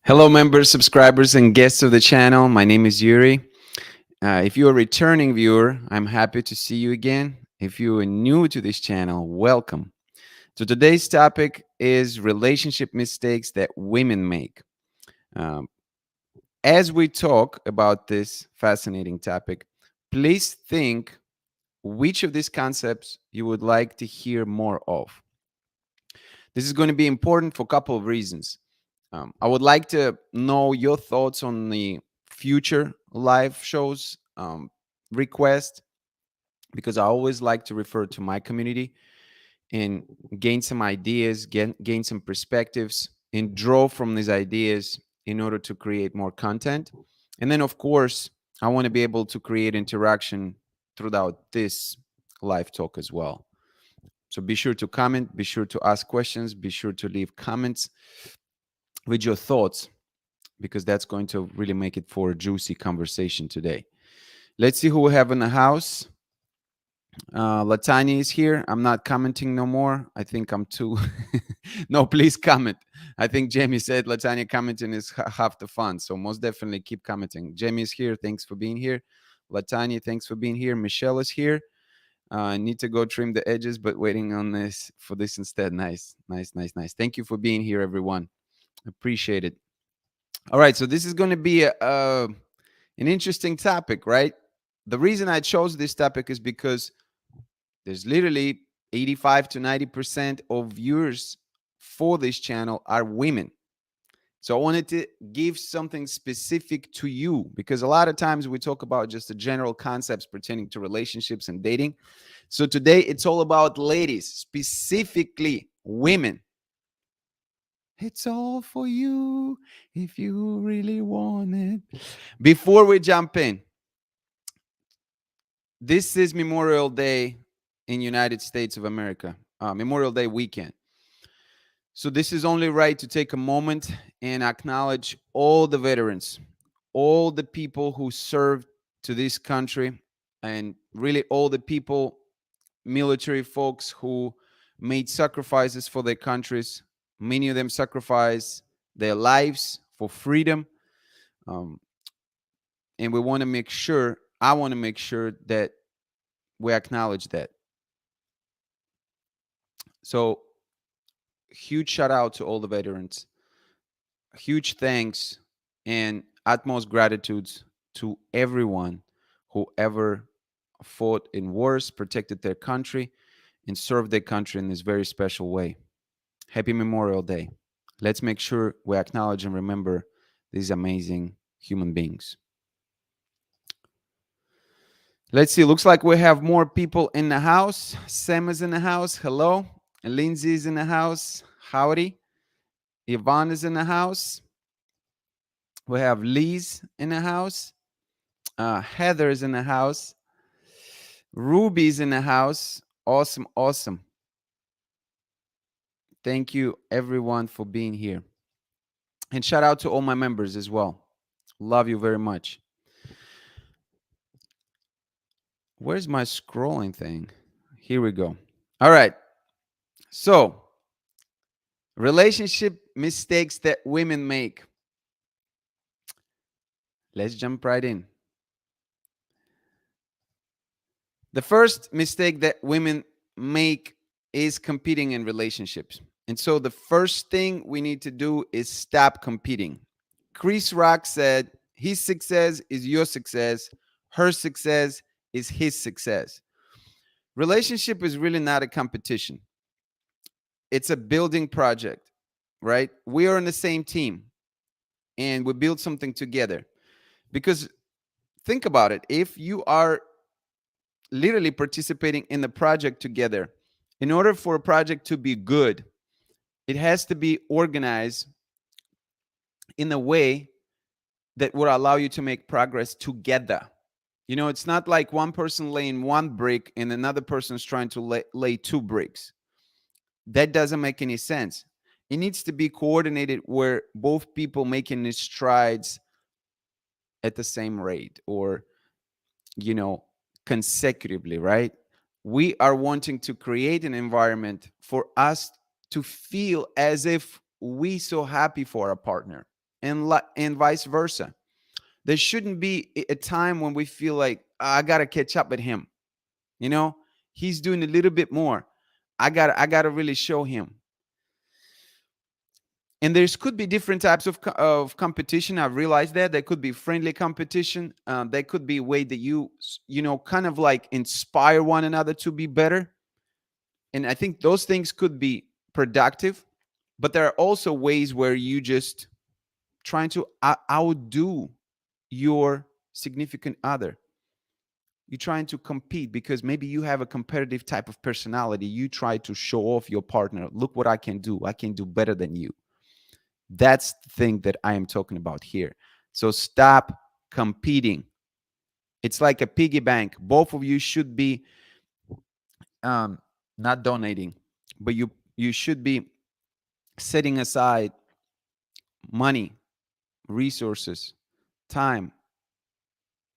Hello, members, subscribers, and guests of the channel. My name is Yuri. If you're a returning viewer, I'm happy to see you again. If you are new to this channel, welcome. So today's topic is relationship mistakes that women make. Um, as we talk about this fascinating topic, please think which of these concepts you would like to hear more of. This is going to be important for a couple of reasons. I would like to know your thoughts on the future live shows request, because I always like to refer to my community and gain some ideas, gain some perspectives, and draw from these ideas in order to create more content. And then, of course, I want to be able to create interaction throughout this live talk as well. So be sure to comment, be sure to ask questions, be sure to leave comments with your thoughts, because that's going to really make it for a juicy conversation today. Let's see who we have in the house. Latanya is here. I'm not commenting no more. I think I'm too. No, please comment. I think Jamie said Latanya commenting is half the fun. So most definitely keep commenting. Jamie is here. Thanks for being here. Latanya, thanks for being here. Michelle is here. I need to go trim the edges, but waiting on this for this instead. Nice, nice, nice, nice. Thank you for being here, everyone. Appreciate it. All right, so this is going to be an interesting topic, right? The reason I chose this topic is because there's literally 85 to 90% of viewers for this channel are women. So I wanted to give something specific to you, because a lot of times we talk about just the general concepts pertaining to relationships and dating. So today it's all about ladies, specifically women. It's all for you if you really want it. Before we jump in, this is Memorial Day in United States of America, Memorial Day weekend. So this is only right to take a moment and acknowledge all the veterans, all the people who served to this country, and really all the people, military folks who made sacrifices for their countries. Many of them sacrificed their lives for freedom. Um, and we want to make sure, I want to make sure that we acknowledge that. So, huge shout out to all the veterans. Huge thanks and utmost gratitude to everyone who ever fought in wars, protected their country, and served their country in this very special way. Happy Memorial Day. Let's make sure we acknowledge and remember these amazing human beings. Let's see. Looks like we have more people in the house. Sam is in the house. Hello. Lindsay is in the house. Howdy. Yvonne is in the house. We have Liz in the house. Heather is in the house. Ruby's in the house. Awesome. Awesome. Thank you, everyone, for being here. And shout out to all my members as well. Love you very much. Where's my scrolling thing? Here we go. All right. So, relationship mistakes that women make. Let's jump right in. The first mistake that women make is competing in relationships. And so the first thing we need to do is stop competing. Chris Rock said, his success is your success. Her success is his success. Relationship is really not a competition. It's a building project, right? We are on the same team and we build something together. Because think about it. If you are literally participating in the project together, in order for a project to be good, it has to be organized in a way that would allow you to make progress together. You know, it's not like one person laying one brick and another person's trying to lay two bricks. That doesn't make any sense. It needs to be coordinated where both people making these strides at the same rate, or, you know, consecutively, right? We are wanting to create an environment for us to feel as if we so happy for our partner. and vice versa. There shouldn't be a time when we feel like, "Ah, I got to catch up with him. You know, he's doing a little bit more. I got to really show him." And there's could be different types of competition. I've realized that there could be friendly competition. There could be a way that you kind of like inspire one another to be better. And I think those things could be productive. But there are also ways where you just trying to outdo your significant other. You're trying to compete because maybe you have a competitive type of personality. You try to show off your partner. Look what I can do. I can do better than you. That's the thing that I am talking about here. So stop competing. It's like a piggy bank. Both of you should be um, not donating, but you should be setting aside money, resources, time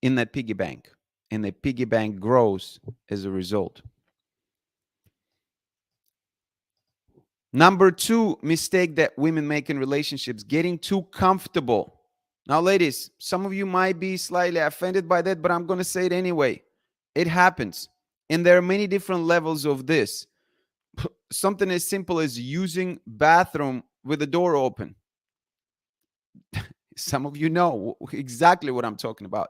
in that piggy bank, and the piggy bank grows as a result. Number two mistake that women make in relationships: getting too comfortable. Now, ladies, some of you might be slightly offended by that, but I'm going to say it anyway. It happens. And there are many different levels of this. Something as simple as using bathroom with the door open. Some of you know exactly what I'm talking about.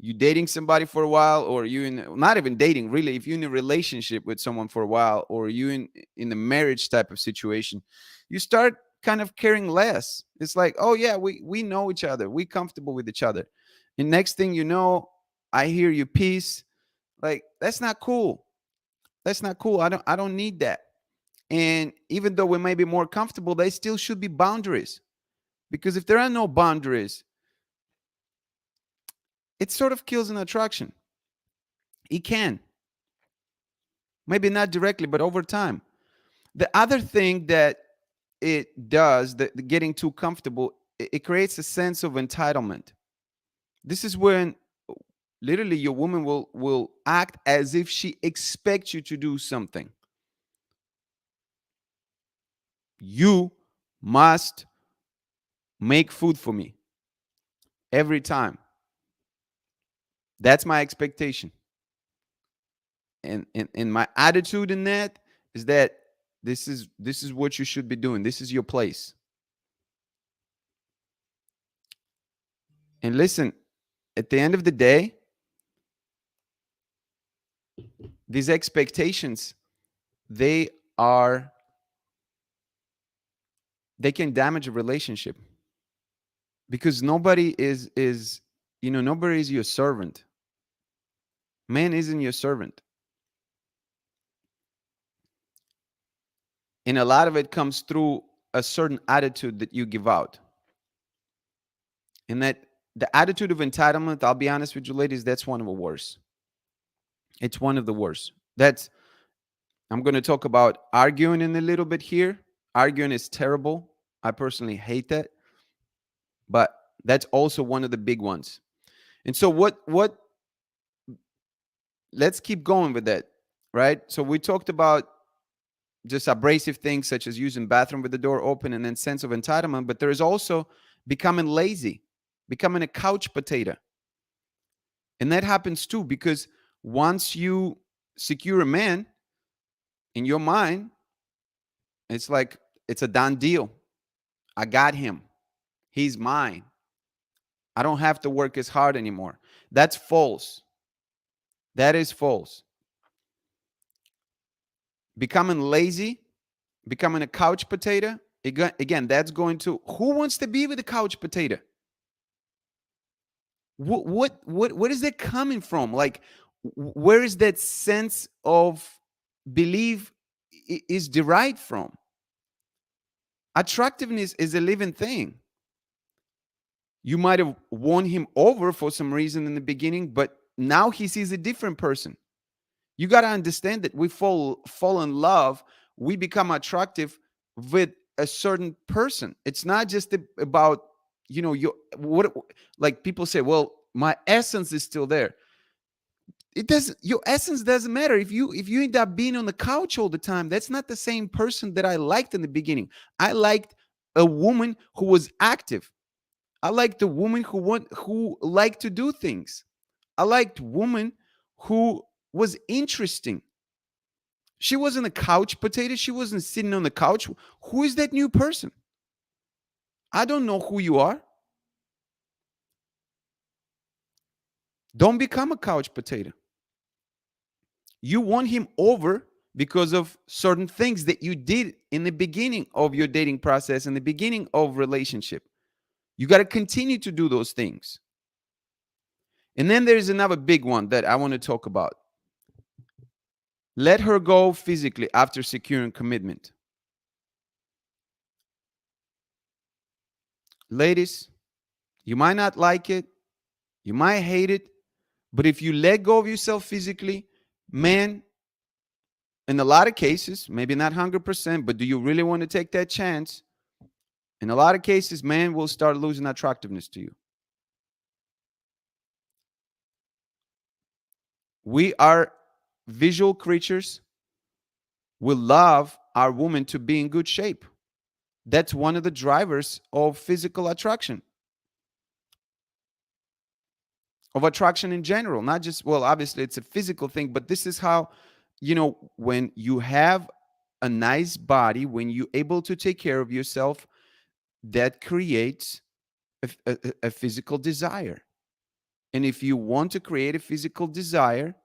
You dating somebody for a while, or you in not even dating really, if you're in a relationship with someone for a while, or you in a marriage type of situation, you start kind of caring less. It's like, oh yeah, we know each other, we comfortable with each other, and next thing you know, I hear you peace. Like, that's not cool. That's not cool. I don't need that. And even though we may be more comfortable, they still should be boundaries, because if there are no boundaries, it sort of kills an attraction. It can. Maybe not directly, but over time. The other thing that it does, the getting too comfortable, it creates a sense of entitlement. This is when literally your woman will act as if she expects you to do something. You must make food for me every time. That's my expectation. And my attitude in that is that this is what you should be doing. This is your place. And listen, at the end of the day, these expectations, they are they can damage a relationship, because nobody is your servant. Man isn't your servant. And a lot of it comes through a certain attitude that you give out. And that the attitude of entitlement, I'll be honest with you, ladies, that's one of the worst. It's one of the worst. That's I'm going to talk about arguing in a little bit here. Arguing is terrible. I personally hate that. But that's also one of the big ones. And so what let's keep going with that, right? So we talked about just abrasive things such as using bathroom with the door open, and then sense of entitlement, but there is also becoming lazy, becoming a couch potato. And that happens too, because once you secure a man, in your mind, it's like it's a done deal. I got him. He's mine. I don't have to work as hard anymore. That's false. That is false. Becoming lazy, becoming a couch potato, again, that's going to, who wants to be with a couch potato? What is that coming from? Like, where is that sense of belief is derived from? Attractiveness is a living thing. You might have won him over for some reason in the beginning, but now he sees a different person. You got to understand that we fall in love, we become attractive with a certain person. It's not just about, your what, like people say, well, my essence is still there. It doesn't, your essence doesn't matter if you end up being on the couch all the time. That's not the same person that I liked in the beginning. I liked a woman who was active. I like the woman who liked to do things. I liked woman who was interesting. She wasn't a couch potato. She wasn't sitting on the couch. Who is that new person? I don't know who you are. Don't become a couch potato. You want him over because of certain things that you did in the beginning of your dating process, in the beginning of relationship. You got to continue to do those things. And then there's another big one that I want to talk about. Let her go physically after securing commitment. Ladies, you might not like it, you might hate it, but if you let go of yourself physically, man, in a lot of cases, maybe not 100%, but do you really want to take that chance? In a lot of cases, man will start losing attractiveness to you. We are visual creatures. We love our woman to be in good shape. That's one of the drivers of physical attraction, of attraction in general. Not just, well, obviously it's a physical thing, but this is how, when you have a nice body, when you're able to take care of yourself, that creates a physical desire. And if you want to create a physical desire,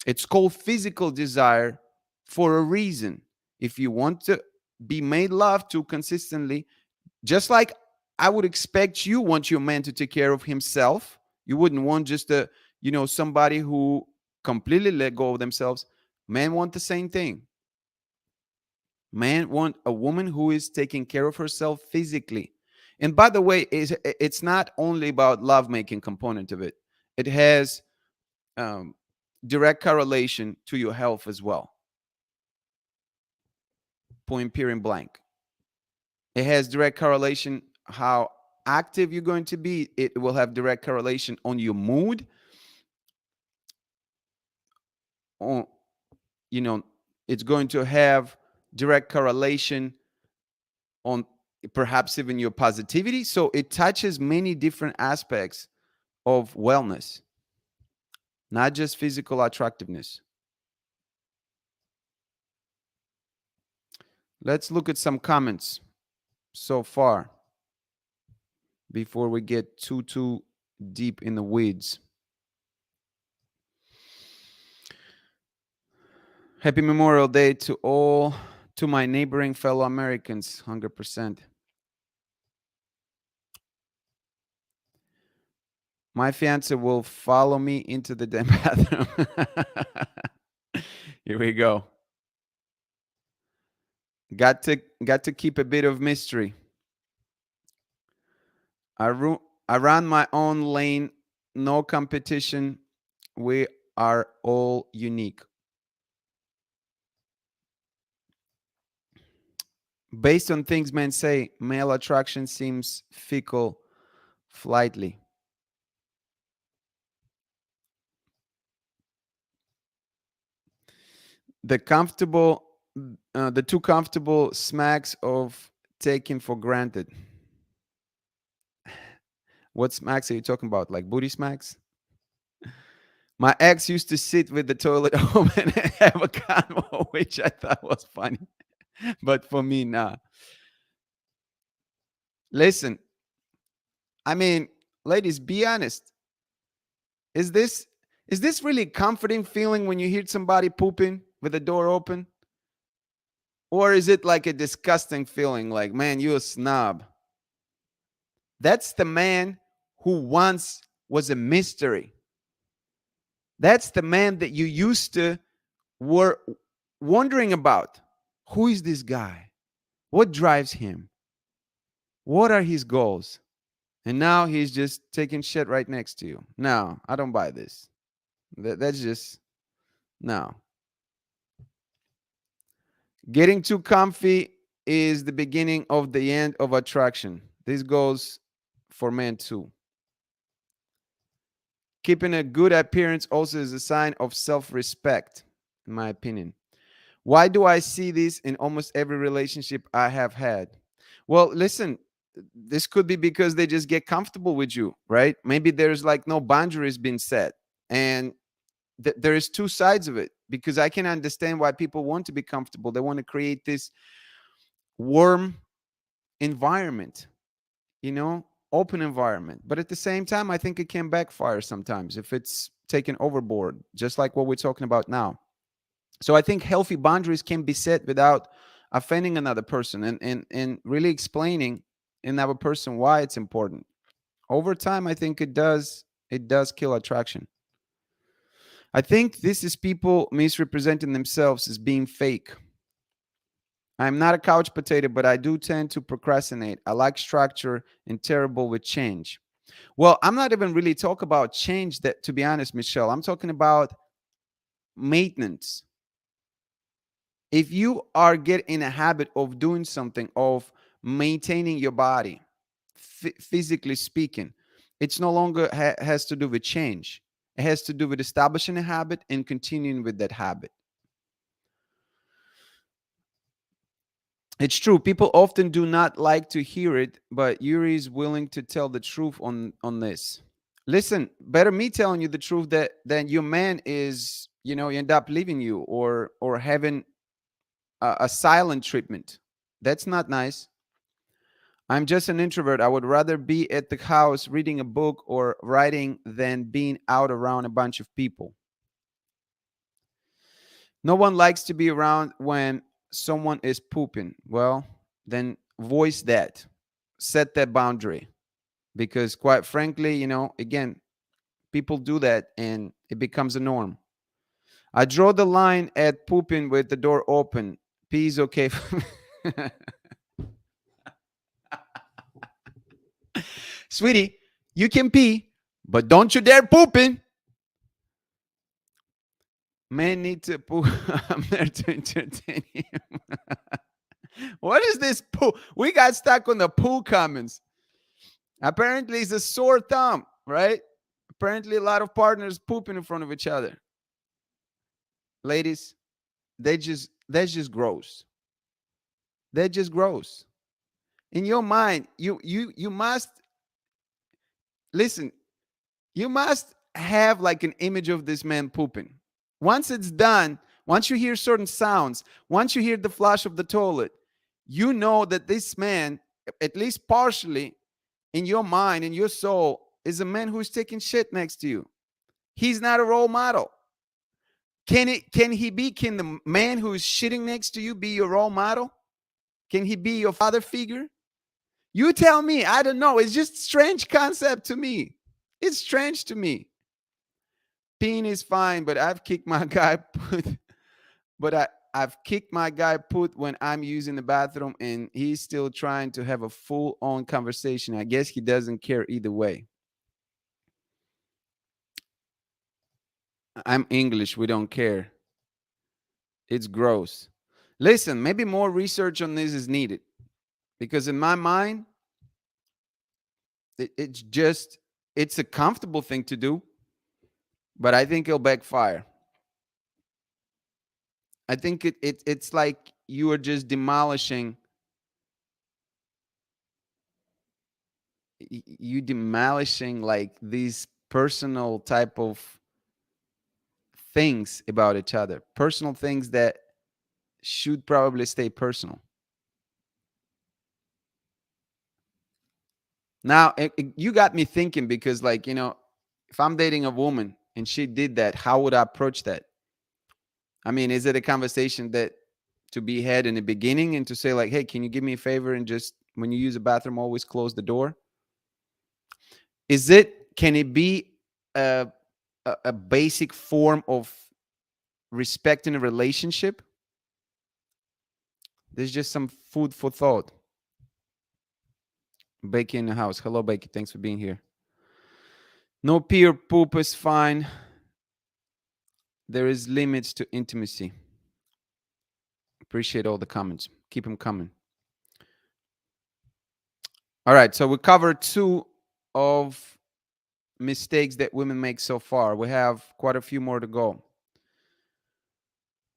it's called physical desire for a reason. If you want to be made love to consistently, just like I would expect you want your man to take care of himself, you wouldn't want just somebody who completely let go of themselves. Men want the same thing. Men want a woman who is taking care of herself physically. And by the way, it's not only about lovemaking component of it. It has um, direct correlation to your health as well. Point period blank. It has direct correlation how active you're going to be. It will have direct correlation on your mood. On it's going to have direct correlation on perhaps even your positivity. So it touches many different aspects of wellness, not just physical attractiveness. Let's look at some comments so far before we get too deep in the weeds. Happy Memorial Day to my neighboring fellow Americans, 100%. My fiance will follow me into the damn bathroom. Here we go. Got to keep a bit of mystery. I run my own lane, no competition. We are all unique. Based on things men say, male attraction seems fickle, flightly. The too comfortable smacks of taken for granted. What smacks are you talking about? Like booty smacks? My ex used to sit with the toilet open and have a convo, which I thought was funny. But for me, nah. Listen, I mean, ladies, be honest. Is this really a comforting feeling when you hear somebody pooping with the door open? Or is it like a disgusting feeling like, man, you a snob? That's the man who once was a mystery. That's the man that you used to were wondering about. Who is this guy? What drives him? What are his goals? And now he's just taking shit right next to you. No, I don't buy this. That's just, no. Getting too comfy is the beginning of the end of attraction. This goes for men too. Keeping a good appearance also is a sign of self-respect, in my opinion. Why do I see this in almost every relationship I have had? Well, listen, This could be because they just get comfortable with you, right? Maybe there's like no boundaries being set. And there is two sides of it, because I can understand why people want to be comfortable. They want to create this warm environment, you know, open environment. But at the same time, I think it can backfire sometimes if it's taken overboard, just like what we're talking about now. So I think healthy boundaries can be set without offending another person, and really explaining another person why it's important. Over time, I think it does kill attraction. I think this is people misrepresenting themselves as being fake. I'm not a couch potato, but I do tend to procrastinate. I like structure and terrible with change. Well, I'm not even really talking about change, that, to be honest, Michelle. I'm talking about maintenance. If you are get in a habit of doing something, of maintaining your body, physically speaking, it's no longer has to do with change. It has to do with establishing a habit and continuing with that habit. It's true. People often do not like to hear it, but Yuri is willing to tell the truth on this. Listen, better me telling you the truth that than your man is, you end up leaving you, or having a silent treatment. That's not nice. I'm just an introvert. I would rather be at the house reading a book or writing than being out around a bunch of people. No one likes to be around when someone is pooping. Well, then voice that. Set that boundary. Because quite frankly, again, people do that and it becomes a norm. I draw the line at pooping with the door open. Pee is okay for me. Sweetie, you can pee, but don't you dare pooping. Men need to poo. I'm there to entertain him. What is this poo? We got stuck on the poo comments. Apparently, it's a sore thumb, right? Apparently, a lot of partners pooping in front of each other. Ladies, that's just gross. That just gross. In your mind, you must listen. You must have like an image of this man pooping. Once it's done, once you hear certain sounds, once you hear the flush of the toilet, you know that this man, at least partially, in your mind, in your soul, is a man who's taking shit next to you. He's not a role model. Can the man who is shitting next to you be your role model? Can he be your father figure? You tell me. I don't know. It's just strange concept to me. It's strange to me. Peeing is fine, but I've kicked my guy put but I've kicked my guy put when I'm using the bathroom and he's still trying to have a full on conversation. I guess he doesn't care either way. I'm English. We don't care. It's gross. Listen, maybe more research on this is needed, because in my mind, it's a comfortable thing to do, but I think it'll backfire. I think it's like you are just demolishing like these personal type of things about each other, personal things that should probably stay personal. Now, you got me thinking, because, like, if I'm dating a woman and she did that, how would I approach that? I mean, is it a conversation that to be had in the beginning and to say, like, hey, can you give me a favor and just when you use a bathroom, always close the door? Can it be a, a basic form of respect in a relationship? There's just some food for thought. Becky in the house. Hello, Becky. Thanks for being here. No peer poop is fine. There is limits to intimacy. Appreciate all the comments. Keep them coming. All right. So we covered two of mistakes that women make so far. We have quite a few more to go.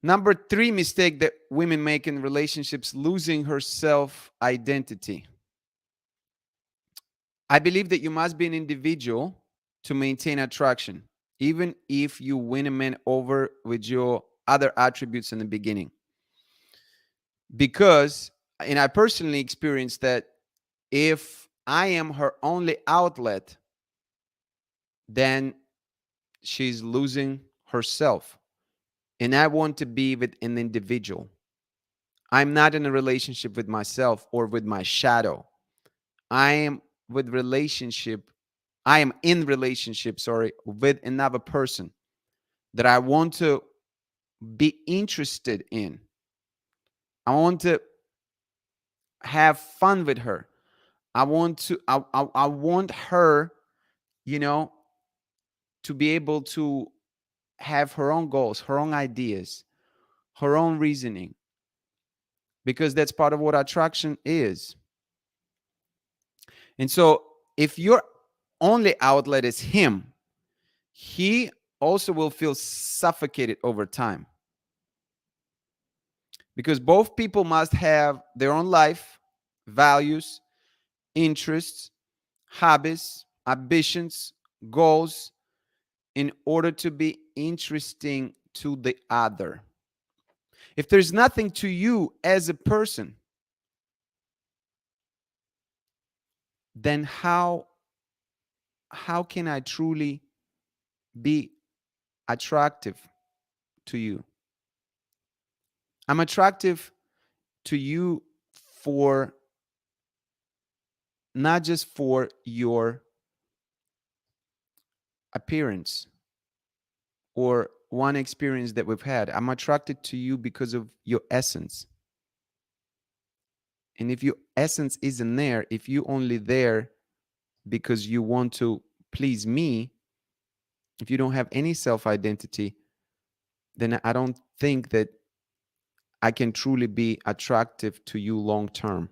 Number 3 mistake that women make in relationships: losing her self identity. I believe that you must be an individual to maintain attraction, even if you win a man over with your other attributes in the beginning. Because, and I personally experienced that, if I am her only outlet, then she's losing herself. And I want to be with an individual. I'm not in a relationship with myself or with my shadow. I am with relationship. I am in relationship, sorry, with another person that I want to be interested in. I want to have fun with her. I want her, you know, to be able to have her own goals, her own ideas, her own reasoning, because that's part of what attraction is. And so if your only outlet is him, he also will feel suffocated over time, because both people must have their own life, values, interests, hobbies, ambitions, goals in order to be interesting to the other. If there's nothing to you as a person, then how can I truly be attractive to you? I'm attractive to you for not just for your appearance or one experience that we've had. I'm attracted to you because of your essence. And if your essence isn't there, if you only there because you want to please me, if you don't have any self identity, then I don't think that I can truly be attractive to you long term.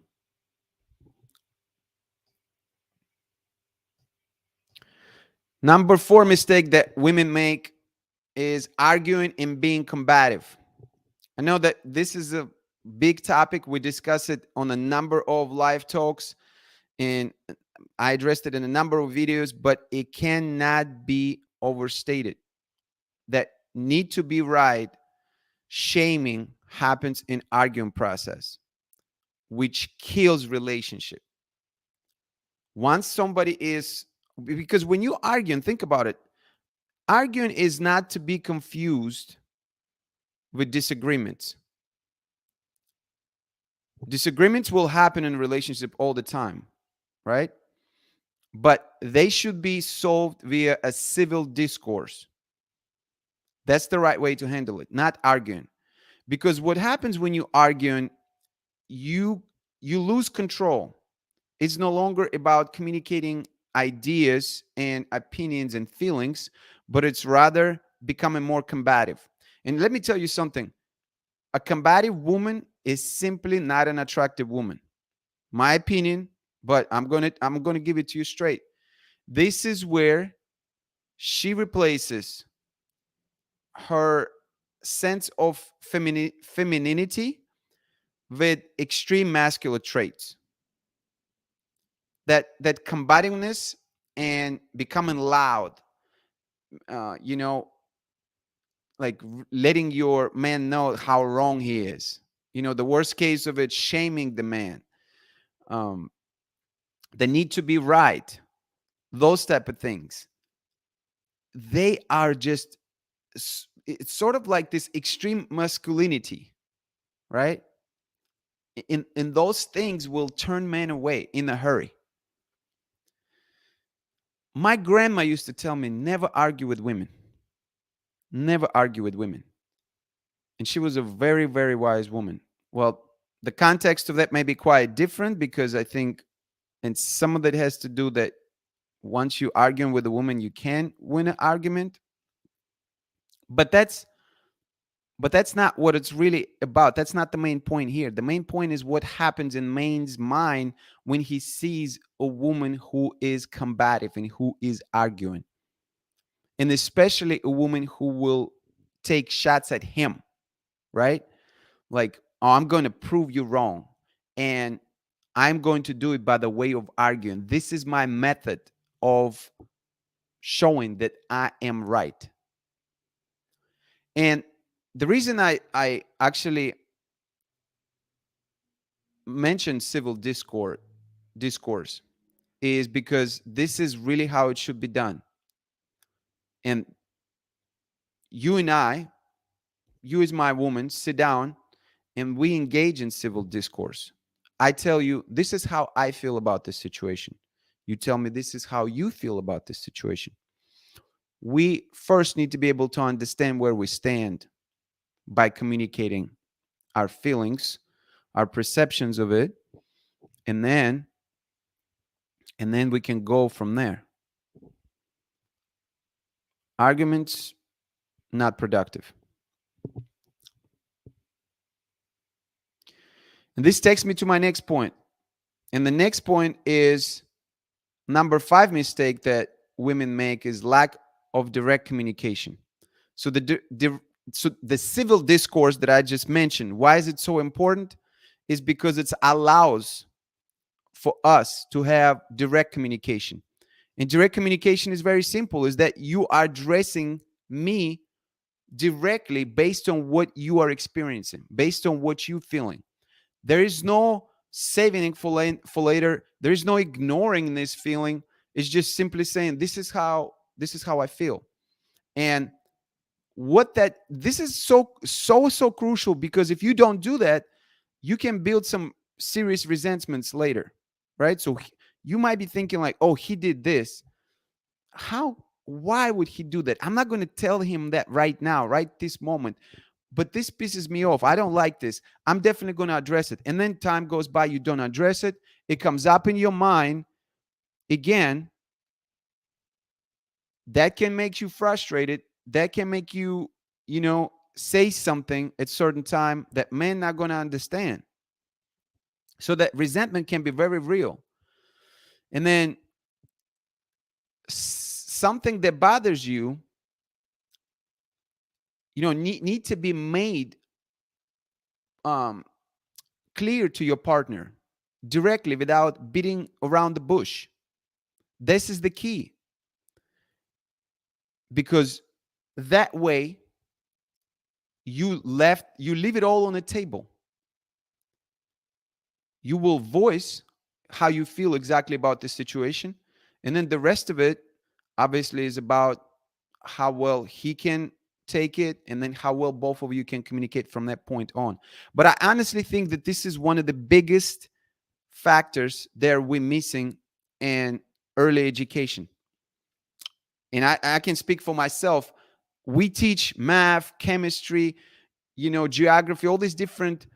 Number 4 mistake that women make is arguing and being combative. I know that this is a big topic. We discuss it on a number of live talks, and I addressed it in a number of videos, but it cannot be overstated that need to be right. Shaming happens in arguing process, which kills relationship. Once somebody is, because when you argue, and think about it, arguing is not to be confused with disagreements. Disagreements will happen in a relationship all the time, right? But they should be solved via a civil discourse. That's the right way to handle it, not arguing. Because what happens when you arguing, you you lose control. It's no longer about communicating ideas and opinions and feelings, but it's rather becoming more combative. And let me tell you something. A combative woman is simply not an attractive woman. My opinion, but I'm going to give it to you straight. This is where she replaces her sense of femininity with extreme masculine traits. That combativeness and becoming loud, you know, like letting your man know how wrong he is. You know, the worst case of it, shaming the man. Um, the need to be right. Those type of things. They are just, it's sort of like this extreme masculinity, right? In those things will turn men away in a hurry. My grandma used to tell me, never argue with women. Never argue with women. And she was a very, very wise woman. Well, the context of that may be quite different, because I think, and some of that has to do that once you arguing with a woman, you can win an argument. But that's not what it's really about. That's not the main point here. The main point is what happens in man's mind when he sees a woman who is combative and who is arguing. And especially a woman who will take shots at him, right? Like, oh, I'm going to prove you wrong. And I'm going to do it by the way of arguing. This is my method of showing that I am right. And the reason I actually mentioned civil discourse is because this is really how it should be done. And you and I, you as my woman, sit down and we engage in civil discourse. I tell you, this is how I feel about this situation. You tell me, this is how you feel about this situation. We first need to be able to understand where we stand by communicating our feelings, our perceptions of it, and then we can go from there. Arguments not productive. And this takes me to my next point. And the next point is number 5 mistake that women make is lack of direct communication. So the civil discourse that I just mentioned, why is it so important? Is because it allows for us to have direct communication. And direct communication is very simple, is that you are addressing me directly based on what you are experiencing, based on what you're feeling. There is no saving it for later. There is no ignoring this feeling. It's just simply saying, this is how I feel. And this is so crucial, because if you don't do that, you can build some serious resentments later, right? So you might be thinking like, oh, he did this. Why would he do that? I'm not going to tell him that right now, right this moment, but this pisses me off. I don't like this. I'm definitely going to address it. And then time goes by, you don't address it. It comes up in your mind again. That can make you frustrated. That can make you, say something at certain time that men not going to understand. So that resentment can be very real. And then something that bothers you, need to be made clear to your partner directly without beating around the bush. This is the key, because that way you leave it all on the table. You will voice how you feel exactly about the situation, and then the rest of it obviously is about how well he can take it, and then how well both of you can communicate from that point on. But I honestly think that this is one of the biggest factors that we're missing in early education. And I can speak for myself. We teach math, chemistry, geography, all these different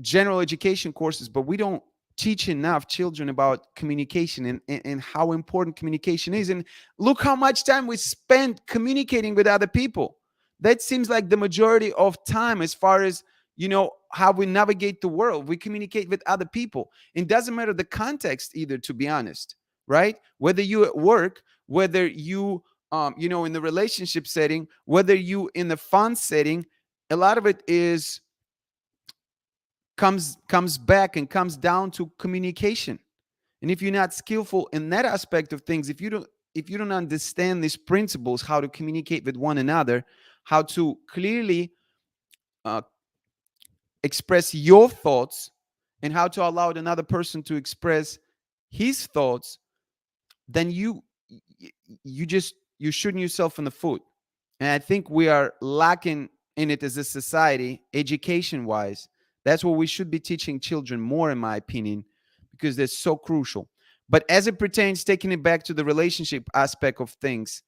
general education courses, but we don't teach enough children about communication, and how important communication is. And look how much time we spend communicating with other people. That seems like the majority of time, as far as how we navigate the world. We communicate with other people. It doesn't matter the context either, to be honest, right? Whether you at work, whether you in the relationship setting, whether you in the fun setting, a lot of it is comes back and comes down to communication. And if you're not skillful in that aspect of things, if you don't understand these principles, how to communicate with one another, how to clearly uh, express your thoughts, and how to allow another person to express his thoughts, then you're shooting yourself in the foot. And I think we are lacking in it as a society, education wise. That's what we should be teaching children more, in my opinion, because they're so crucial. But as it pertains, taking it back to the relationship aspect of things,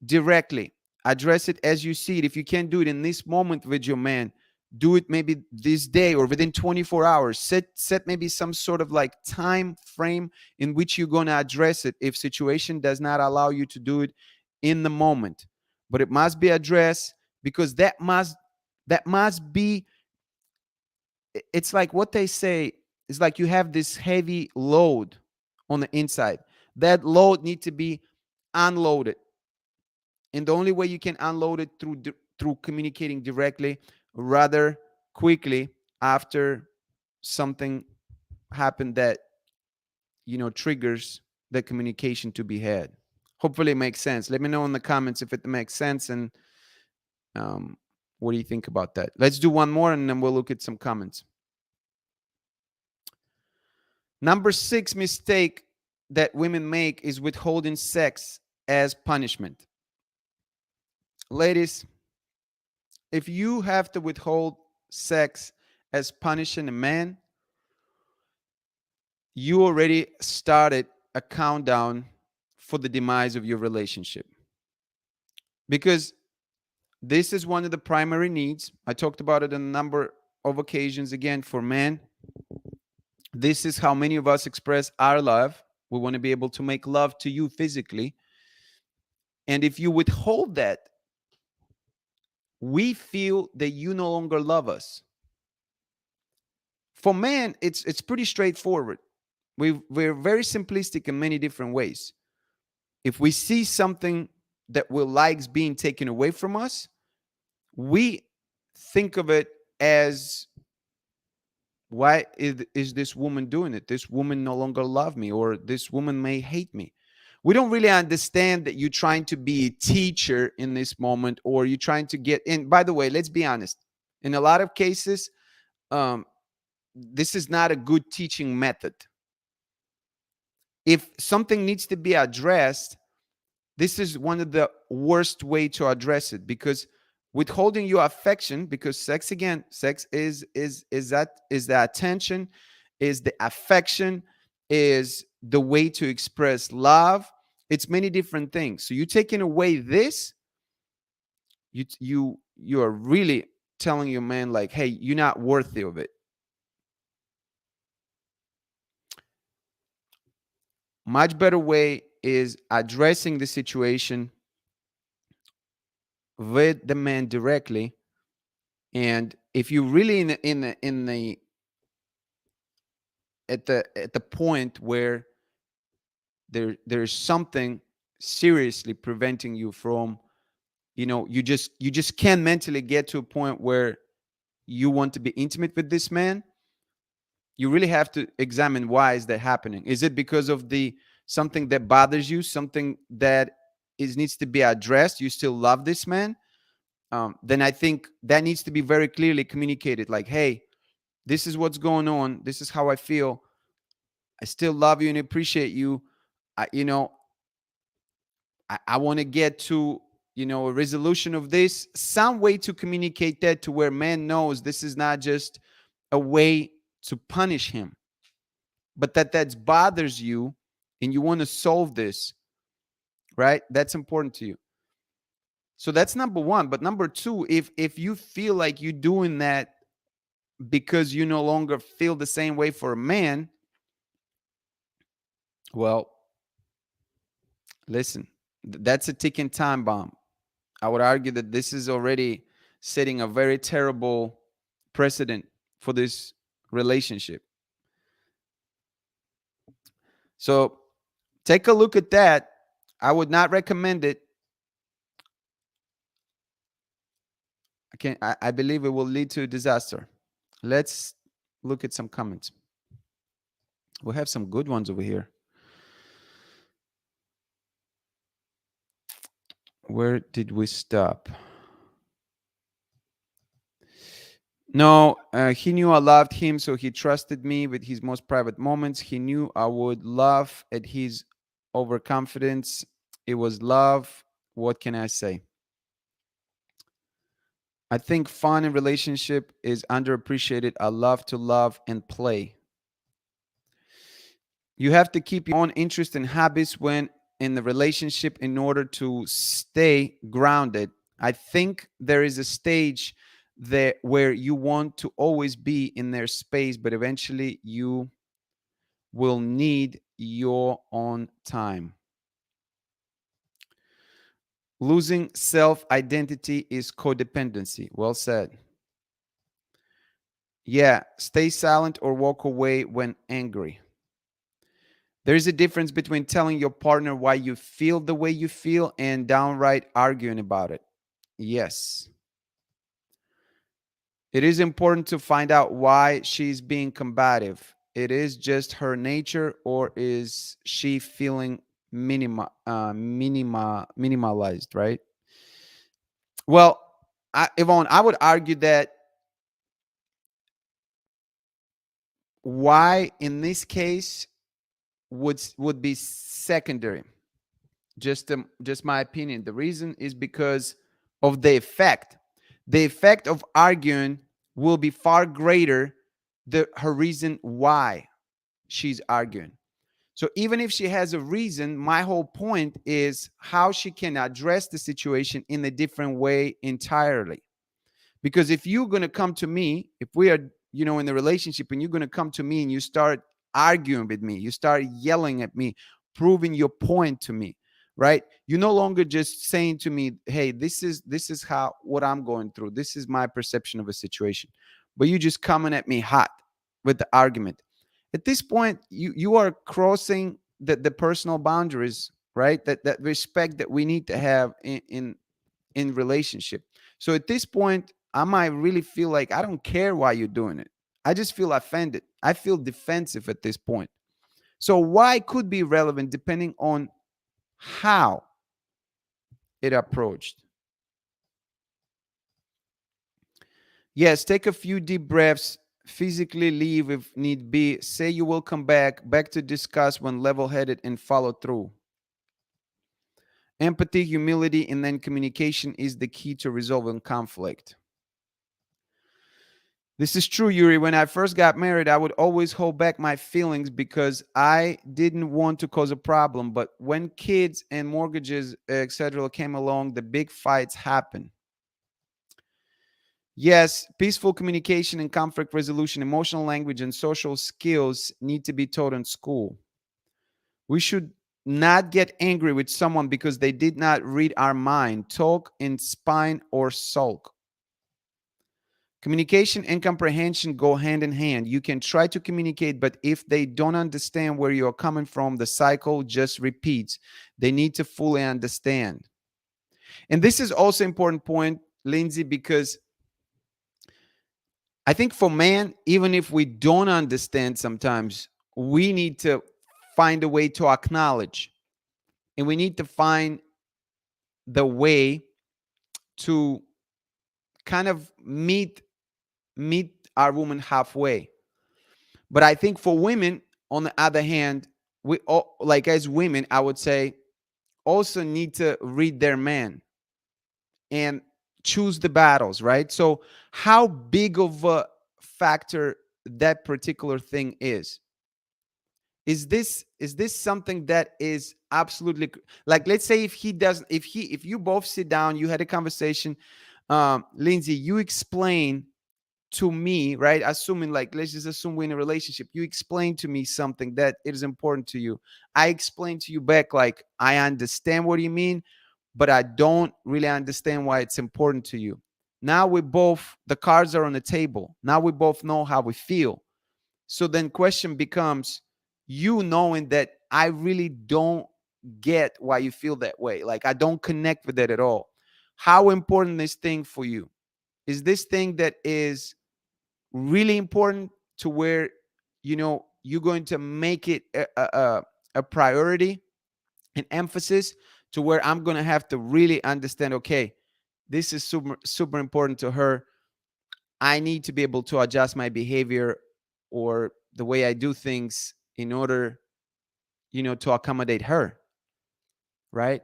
directly address it as you see it. If you can't do it in this moment with your man, do it maybe this day or within 24 hours. Set maybe some sort of like time frame in which you're going to address it if situation does not allow you to do it in the moment. But it must be addressed, because that must be, it's like what they say, it's like you have this heavy load on the inside. That load needs to be unloaded. And the only way you can unload it through communicating directly, rather quickly after something happened that triggers the communication to be had. Hopefully it makes sense. Let me know in the comments if it makes sense, and what do you think about that? Let's do one more and then we'll look at some comments. Number 6 mistake that women make is withholding sex as punishment. Ladies, if you have to withhold sex as punishing a man, you already started a countdown for the demise of your relationship. Because this is one of the primary needs. I talked about it on a number of occasions. Again, for men, this is how many of us express our love. We want to be able to make love to you physically. And if you withhold that, we feel that you no longer love us. For men, it's pretty straightforward. We're very simplistic in many different ways. If we see something that we likes being taken away from us, we think of it as, why is this woman doing it? This woman no longer love me, or this woman may hate me. We don't really understand that you're trying to be a teacher in this moment, or you're trying to get in. By the way, let's be honest. In a lot of cases, this is not a good teaching method. If something needs to be addressed, this is one of the worst way to address it, because withholding your affection, because sex, again, sex is the attention, is the affection, is the way to express love. It's many different things. So you taking away this, you are really telling your man, like, hey, you're not worthy of it. Much better way is addressing the situation with the man directly. And if you're really at the point where there's something seriously preventing you from, you just can't mentally get to a point where you want to be intimate with this man, you really have to examine, why is that happening? Is it because of something that bothers you, something that needs to be addressed? You still love this man? Then I think that needs to be very clearly communicated. Like, hey, this is what's going on. This is how I feel. I still love you and appreciate you. I want to get to, a resolution of this. Some way to communicate that to where man knows this is not just a way to punish him, but that bothers you and you want to solve this, right? That's important to you. So that's number 1. But number 2, if you feel like you're doing that because you no longer feel the same way for a man, well, listen, that's a ticking time bomb. I would argue that this is already setting a very terrible precedent for this relationship. So take a look at that. I would not recommend it. I believe it will lead to a disaster. Let's look at some comments. We have some good ones over here. Where did we stop? No, he knew I loved him, so he trusted me with his most private moments. He knew I would laugh at his overconfidence. It was love. What can I say? I think fun in relationship is underappreciated. I love to love and play. You have to keep your own interest and habits when in the relationship in order to stay grounded. I think there is a stage there where you want to always be in their space, but eventually you will need your own time. Losing self-identity is codependency. Well said. Yeah, stay silent or walk away when angry. There is a difference between telling your partner why you feel the way you feel and downright arguing about it. Yes. It is important to find out why she's being combative. it is just her nature, or is she feeling minimalized, right? Well, Yvonne, I would argue that why in this case would be secondary. Just my opinion. The reason is because of the effect. The effect of arguing will be far greater the her reason why she's arguing. So even if she has a reason, my whole point is how she can address the situation in a different way entirely. Because if you're going to come to me, if we are, in the relationship, and you're going to come to me and you start arguing with me, you start yelling at me, proving your point to me, right? You're no longer just saying to me, hey, this is how what I'm going through. This is my perception of a situation. But you just coming at me hot with the argument. At this point, you are crossing the personal boundaries, right? That respect that we need to have in relationship. So at this point, I might really feel like I don't care why you're doing it. I just feel offended. I feel defensive at this point. So why could be relevant depending on how it approached. Yes, take a few deep breaths, physically leave if need be, say you will come back to discuss when level-headed, and follow through. Empathy, humility, and then communication is the key to resolving conflict. This is true, Yuri. When I first got married, I would always hold back my feelings because I didn't want to cause a problem. But when kids and mortgages, etc., came along, the big fights happened. Yes, peaceful communication and conflict resolution, emotional language, and social skills need to be taught in school. We should not get angry with someone because they did not read our mind, talk in spine, or sulk. Communication and comprehension go hand in hand. You can try to communicate, but if they don't understand where you're coming from, the cycle just repeats. They need to fully understand. And this is also an important point, Lindsay, because I think for man, even if we don't understand sometimes, we need to find a way to acknowledge. And we need to find the way to kind of meet our woman halfway. But I think for women, on the other hand, we all, like as women, I would say, also need to read their man and choose the battles, right? So how big of a factor that particular thing is this something that is absolutely, like, let's say if he doesn't, if you both sit down, you had a conversation, Lindsay, you explain to me, right? Assuming, like, let's just assume we're in a relationship. You explain to me something that it is important to you. I explain to you back, like, I understand what you mean, but I don't really understand why it's important to you. Now the cards are on the table. Now we both know how we feel. So then question becomes, you knowing that I really don't get why you feel that way. Like, I don't connect with it at all. How important is this thing for you? Is this thing that is really important to where you're going to make it a priority, an emphasis, to where I'm going to have to really understand, okay, this is super super important to her. I need to be able to adjust my behavior or the way I do things in order to accommodate her, right?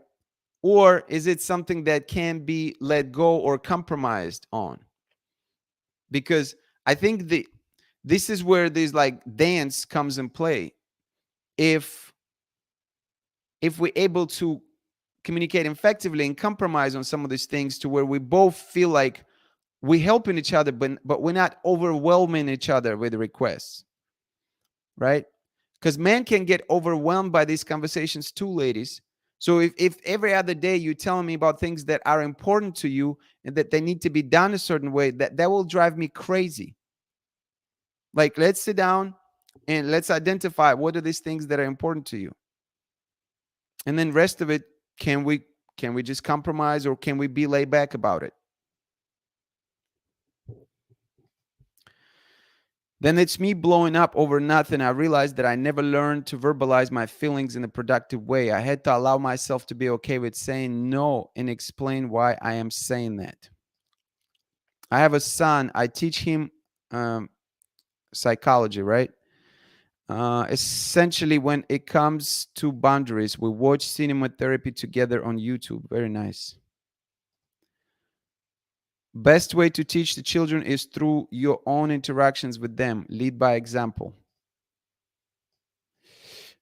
Or is it something that can be let go or compromised on? Because I think this is where this, like, dance comes in play. If we're able to communicate effectively and compromise on some of these things to where we both feel like we're helping each other, but we're not overwhelming each other with requests, right? Because men can get overwhelmed by these conversations too, ladies. So if every other day you're telling me about things that are important to you and that they need to be done a certain way, that will drive me crazy. Like, let's sit down and let's identify what are these things that are important to you. And then rest of it, can we just compromise, or can we be laid back about it? Then it's me blowing up over nothing. I realized that I never learned to verbalize my feelings in a productive way. I had to allow myself to be okay with saying no and explain why I am saying that. I have a son. I teach him um, psychology, right? Essentially, when it comes to boundaries, we watch cinema therapy together on YouTube. Very nice. Best way to teach the children is through your own interactions with them. Lead by example.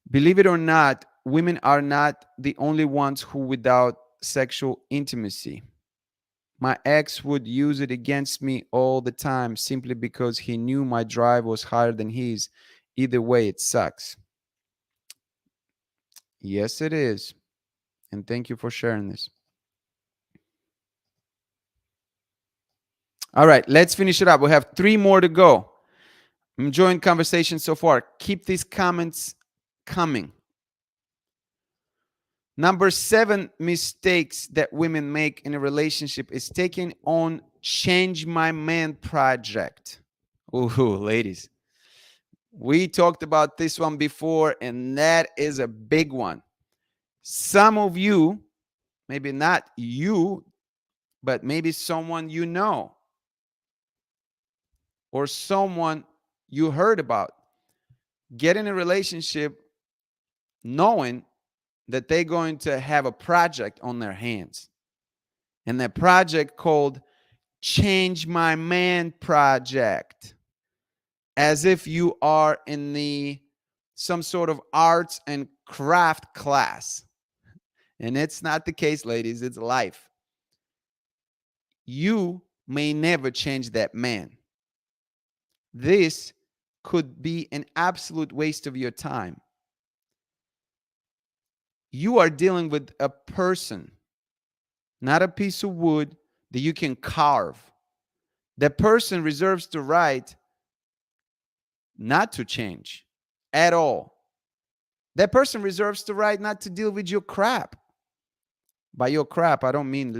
Believe it or not, women are not the only ones who without sexual intimacy. My ex would use it against me all the time simply because he knew my drive was higher than his. Either way, it sucks. Yes, it is. And thank you for sharing this. All right, let's finish it up. We have 3 more to go. I'm enjoying conversation so far. Keep these comments coming. Number 7 mistakes that women make in a relationship is taking on change my man project. Ooh, ladies. We talked about this one before, and that is a big one. Some of you, maybe not you, but maybe someone you know or someone you heard about, get in a relationship knowing that they're going to have a project on their hands. And that project called Change My Man Project. As if you are in the some sort of arts and craft class. And it's not the case, ladies, it's life. You may never change that man. This could be an absolute waste of your time. You are dealing with a person, not a piece of wood that you can carve. That person reserves the right not to change at all. That person reserves the right not to deal with your crap. By your crap, I don't mean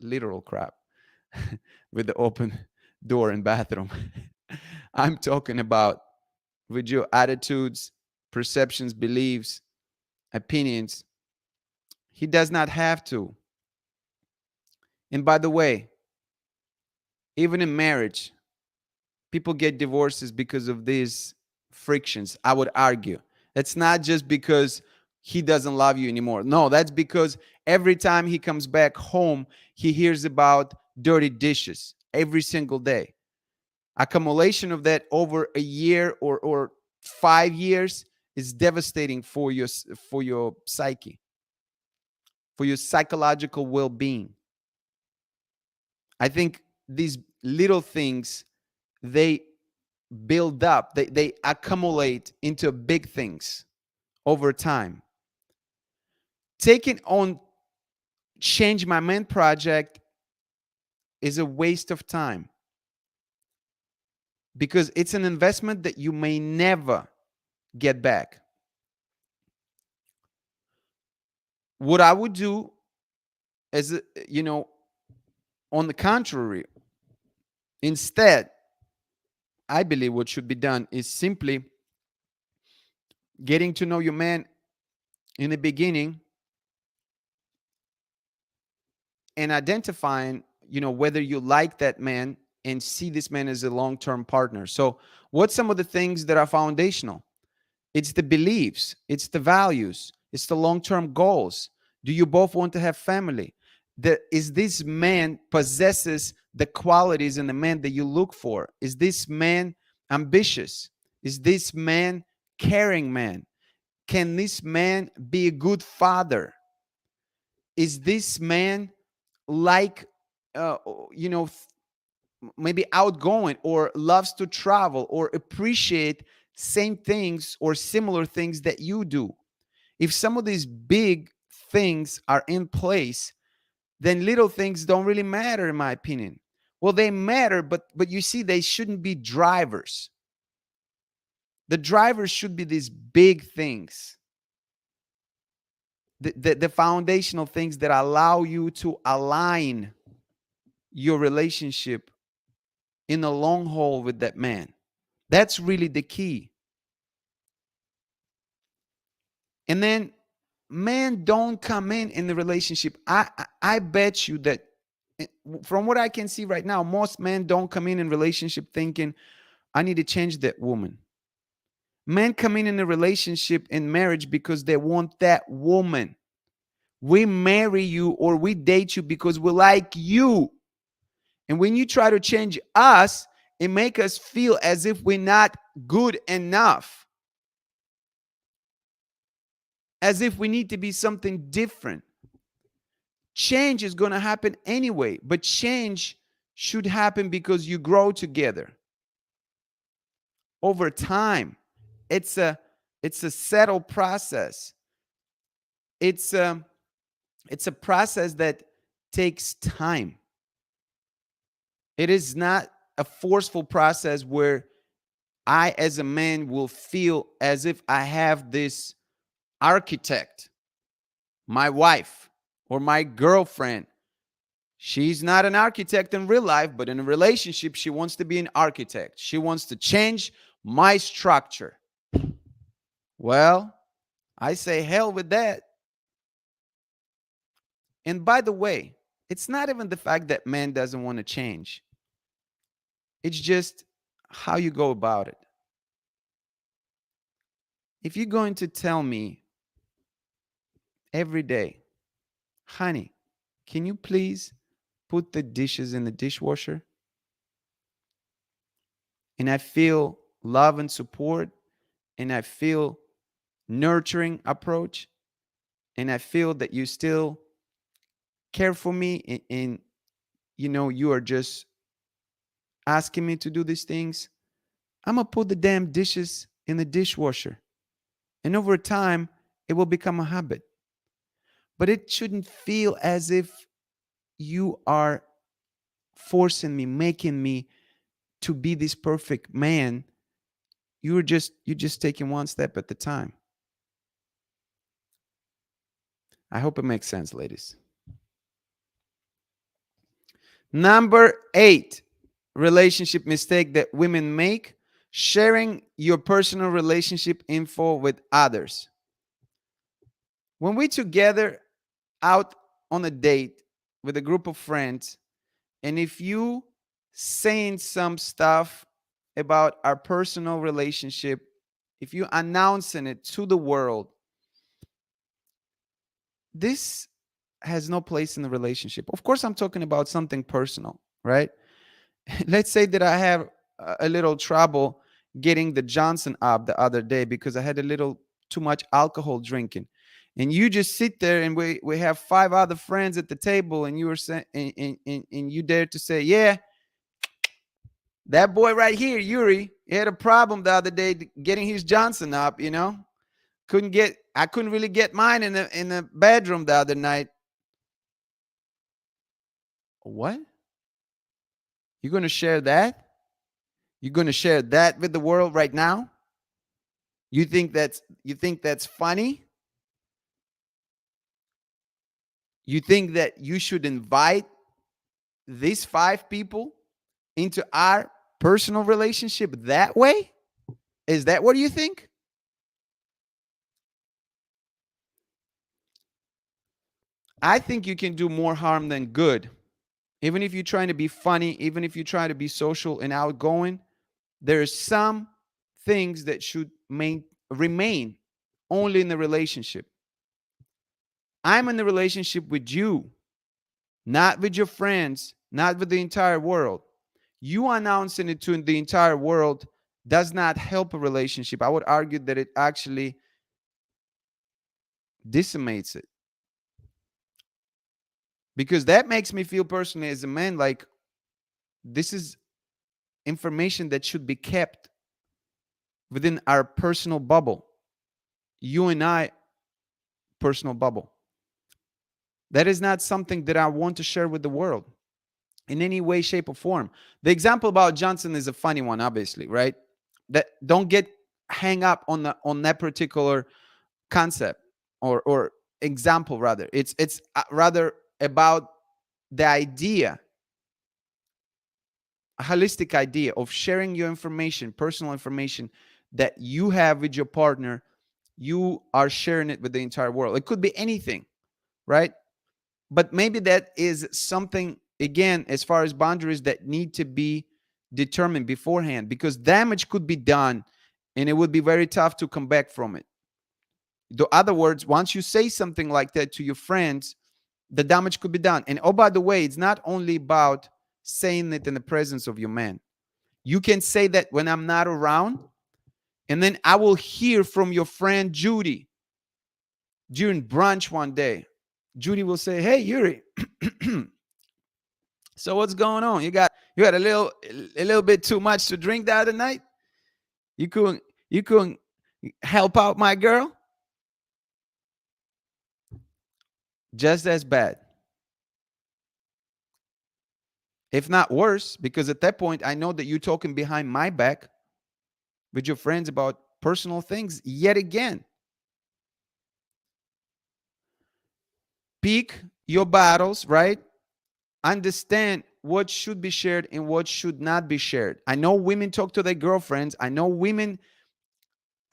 literal crap with the open door and bathroom. I'm talking about with your attitudes, perceptions, beliefs, opinions. He does not have to. And by the way, even in marriage, people get divorces because of these frictions. I would argue it's not just because he doesn't love you anymore. No, that's because every time he comes back home, he hears about dirty dishes every single day. Accumulation of that over a year or 5 years is devastating for your psyche, for your psychological well-being. I think these little things, they build up, they accumulate into big things over time. Taking on Change My Man project is a waste of time because it's an investment that you may never get back. What I would do is, on the contrary, instead, I believe what should be done is simply getting to know your man in the beginning and identifying, whether you like that man and see this man as a long-term partner. So what's some of the things that are foundational? It's the beliefs, it's the values, it's the long-term goals. Do you both want to have family? Is this man possesses the qualities in the man that you look for? Is this man ambitious? Is this man caring man? Can this man be a good father? Is this man like, uh, you know, maybe outgoing or loves to travel or appreciate same things or similar things that you do? If some of these big things are in place, then little things don't really matter, in my opinion. Well, they matter, but you see, they shouldn't be drivers. The drivers should be these big things, the foundational things that allow you to align your relationship in the long haul with that man. That's really the key. And then men don't come in the relationship. I bet you that from what I can see right now, most men don't come in relationship thinking I need to change that woman. Men come in a relationship in marriage because they want that woman. We marry you or we date you because we like you. And when you try to change us, it makes us feel as if we're not good enough, as if we need to be something different. Change is going to happen anyway, but change should happen because you grow together over time. It's a settled process. It's a process that takes time. It is not a forceful process where I, as a man, will feel as if I have this architect, my wife or my girlfriend. She's not an architect in real life, but in a relationship, she wants to be an architect. She wants to change my structure. Well, I say hell with that. And by the way, it's not even the fact that man doesn't want to change. It's just how you go about it. If you're going to tell me every day, honey, can you please put the dishes in the dishwasher? And I feel love and support, and I feel nurturing approach, and I feel that you still care for me, and you are just asking me to do these things. I'm gonna put the damn dishes in the dishwasher, and over time it will become a habit. But it shouldn't feel as if you are forcing me, making me to be this perfect man. You're just taking one step at the time. I hope it makes sense, ladies. Number 8 relationship mistake that women make: sharing your personal relationship info with others. When we together out on a date with a group of friends, and if you saying some stuff about our personal relationship, if you announcing it to the world, this has no place in the relationship. Of course, I'm talking about something personal, right? Let's say that I have a little trouble getting the Johnson up the other day because I had a little too much alcohol drinking. And you just sit there, and we have 5 other friends at the table, and you were saying, and you dare to say, yeah, that boy right here, Yuri, he had a problem the other day getting his Johnson up, I couldn't really get mine in the bedroom the other night. What? You're going to share that? You're going to share that with the world right now? You think that's funny? You think that you should invite these 5 people into our personal relationship that way? Is that what you think? I think you can do more harm than good. Even if you're trying to be funny, even if you try to be social and outgoing, there's some things that should remain only in the relationship. I'm in the relationship with you, not with your friends, not with the entire world. You announcing it to the entire world does not help a relationship. I would argue that it actually decimates it, because that makes me feel personally as a man like this is information that should be kept within our personal bubble, you and I personal bubble. That is not something that I want to share with the world in any way, shape, or form. The example about Johnson is a funny one, obviously, right? That don't get hang up on that particular concept or example. Rather, it's rather about the idea a holistic idea of sharing your information, personal information that you have with your partner. You are sharing it with the entire world. It could be anything, right? But maybe that is something, again, as far as boundaries, that need to be determined beforehand, because damage could be done and it would be very tough to come back from it. In other words, once you say something like that to your friends, the damage could be done. And oh, by the way, it's not only about saying it in the presence of your man. You can say that when I'm not around, and then I will hear from your friend Judy during brunch one day. Judy will say, "Hey, Yuri, so what's going on? You got a little bit too much to drink the other night. You couldn't help out my girl." Just as bad, if not worse, because at that point I know that you're talking behind my back with your friends about personal things yet again. Pick your battles, right? Understand what should be shared and what should not be shared. I know women talk to their girlfriends. I know women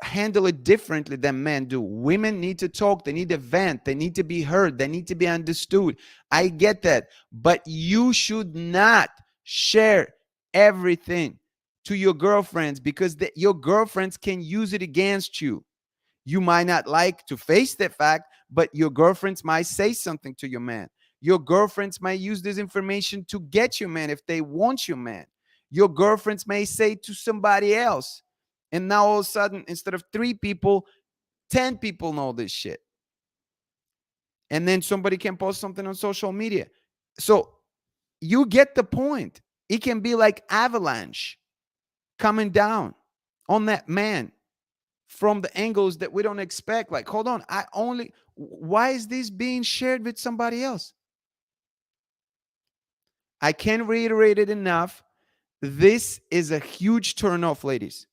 handle it differently than men do. Women need to talk, they need to vent, they need to be heard, they need to be understood. I get that. But you should not share everything to your girlfriends, because your girlfriends can use it against you. You might not like to face that fact, but your girlfriends might say something to your man. Your girlfriends might use this information to get your man if they want your man. Your girlfriends may say to somebody else. And now all of a sudden, instead of 3 people, 10 people know this shit. And then somebody can post something on social media. So you get the point. It can be like avalanche coming down on that man from the angles that we don't expect. Like, hold on, why is this being shared with somebody else? I can't reiterate it enough. This is a huge turnoff, ladies.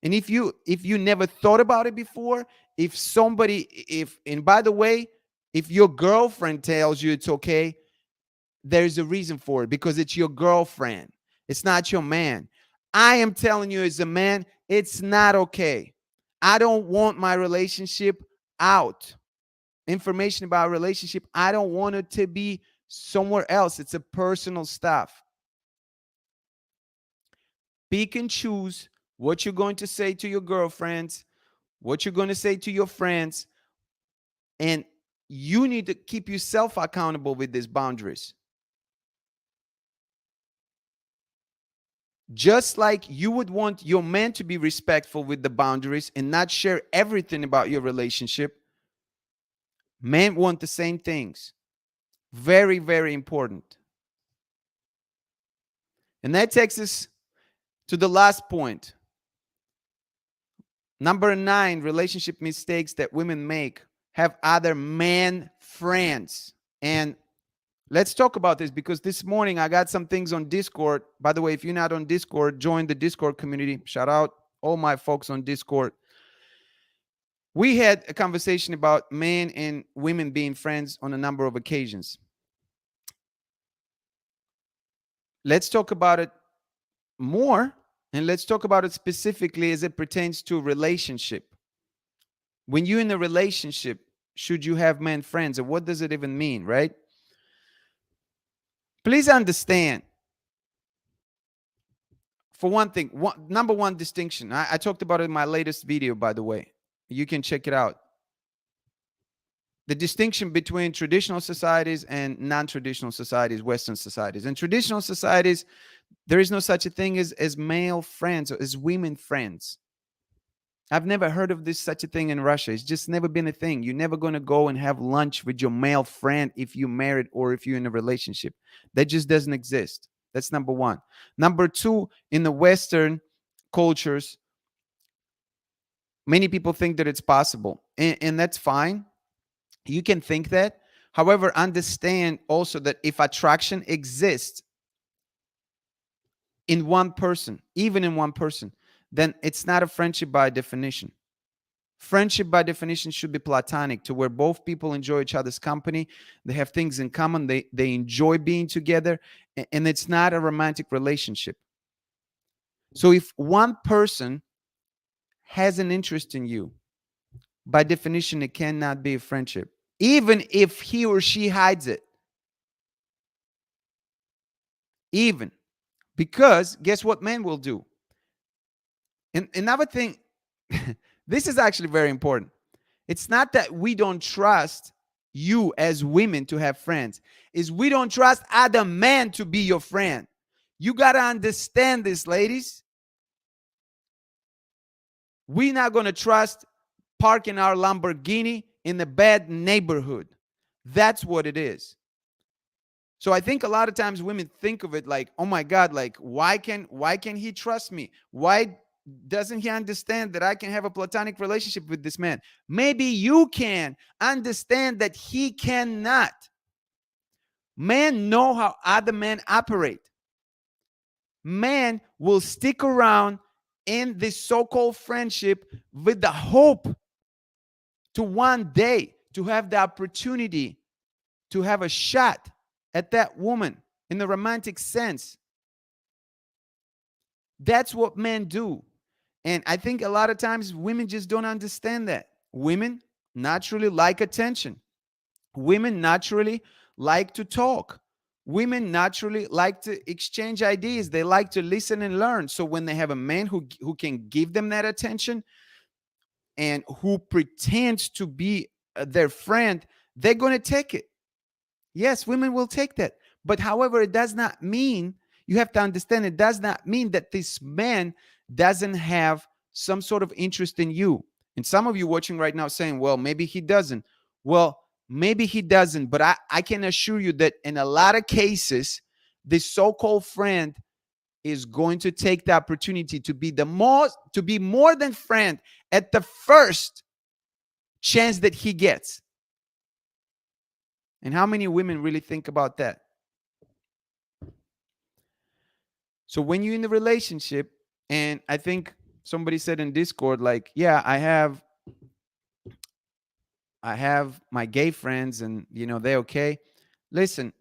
And if you never thought about it before, and by the way, if your girlfriend tells you it's okay, there's a reason for it, because it's your girlfriend. It's not your man. I am telling you as a man, it's not okay. I don't want my relationship out. Information about a relationship, I don't want it to be somewhere else. It's a personal stuff. Pick and choose what you're going to say to your girlfriends, what you're going to say to your friends, and you need to keep yourself accountable with these boundaries. Just like you would want your man to be respectful with the boundaries and not share everything about your relationship, men want the same things. Very, very important. And that takes us to the last point. Number 9, relationship mistakes that women make: have other men friends. And let's talk about this, because this morning I got some things on Discord. By the way, if you're not on Discord, join the Discord community. Shout out all my folks on Discord. We had a conversation about men and women being friends on a number of occasions. Let's talk about it more, and let's talk about it specifically as it pertains to relationship. When you're in a relationship, should you have men friends, or what does it even mean, right? Please understand, for one thing, number one distinction, I talked about it in my latest video, by the way. You can check it out. The distinction between traditional societies and non-traditional societies, Western societies. In traditional societies, there is no such a thing as male friends or as women friends. I've never heard of this such a thing in Russia. It's just never been a thing. You're never going to go and have lunch with your male friend if you're married or if you're in a relationship. That just doesn't exist. That's number one. Number two, in the Western cultures, many people think that it's possible, and that's fine. You can think that. However, understand also that if attraction exists in one person, even in one person, then it's not a friendship by definition. Friendship, by definition, should be platonic, to where both people enjoy each other's company. They have things in common. They enjoy being together, and it's not a romantic relationship. So if one person has an interest in you, by definition, it cannot be a friendship, even if he or she hides it. Even because guess what men will do? And another thing, this is actually very important. It's not that we don't trust you as women to have friends, is we don't trust other men to be your friend. You got to understand this, ladies. We're not going to trust parking our Lamborghini in a bad neighborhood. That's what it is. So I think a lot of times women think of it like, oh my God, like why can he trust me? Why doesn't he understand that I can have a platonic relationship with this man? Maybe you can understand that he cannot. Men know how other men operate. Men will stick around in this so-called friendship with the hope to one day to have the opportunity to have a shot at that woman in the romantic sense. That's what men do. And I think a lot of times women just don't understand that. Women naturally like attention. Women naturally like to talk. Women naturally like to exchange ideas. They like to listen and learn. So when they have a man who can give them that attention and who pretends to be their friend, they're going to take it. Yes, women will take that. But however, it does not mean, you have to understand, it does not mean that this man doesn't have some sort of interest in you. And some of you watching right now saying, well, maybe he doesn't. Well, maybe he doesn't, but I can assure you that in a lot of cases, this so-called friend is going to take the opportunity to be more than friend at the first chance that he gets. And how many women really think about that? So when you're in the relationship, and I think somebody said in Discord, like, yeah, I have my gay friends and they're okay. Listen,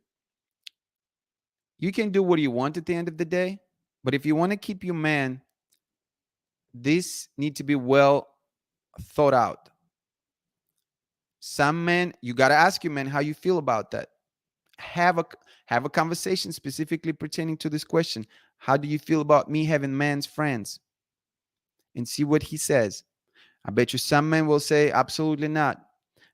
you can do what you want at the end of the day, but if you want to keep your man, this need to be well thought out. Some men, you got to ask your man how you feel about that. Have a conversation specifically pertaining to this question. How do you feel about me having man's friends? And see what he says. I bet you some men will say, absolutely not.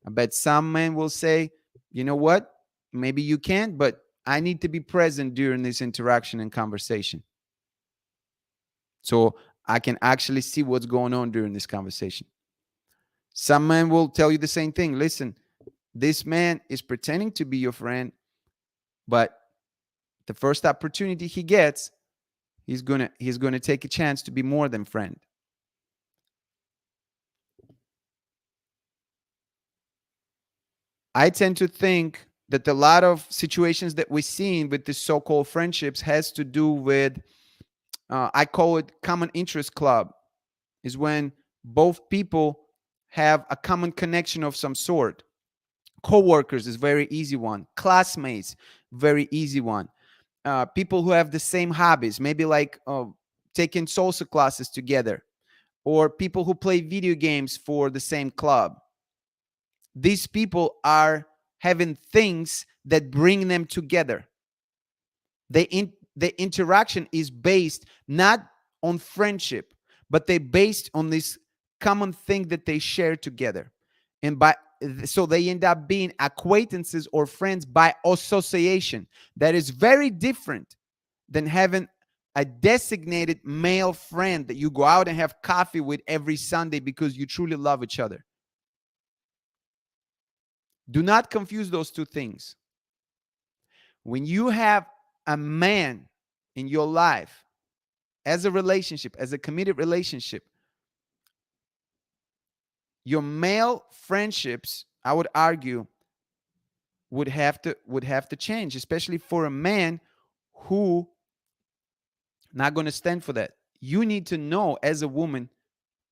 I bet some men will say, you know what? Maybe you can't, but I need to be present during this interaction and conversation, so I can actually see what's going on during this conversation. Some men will tell you the same thing. Listen, this man is pretending to be your friend, but the first opportunity he gets, he's gonna take a chance to be more than friend. I tend to think that a lot of situations that we're seeing with the so-called friendships has to do with, I call it common interest club, is when both people have a common connection of some sort. Co-workers is very easy one. Classmates, very easy one. People who have the same hobbies, maybe like taking salsa classes together, or people who play video games for the same club. These people are having things that bring them together. The interaction is based not on friendship, but they're based on this common thing that they share together. And so they end up being acquaintances or friends by association. That is very different than having a designated male friend that you go out and have coffee with every Sunday because you truly love each other. Do not confuse those two things. When you have a man in your life as a relationship, as a committed relationship, your male friendships, I would argue, would have to change, especially for a man who not going to stand for that. You need to know as a woman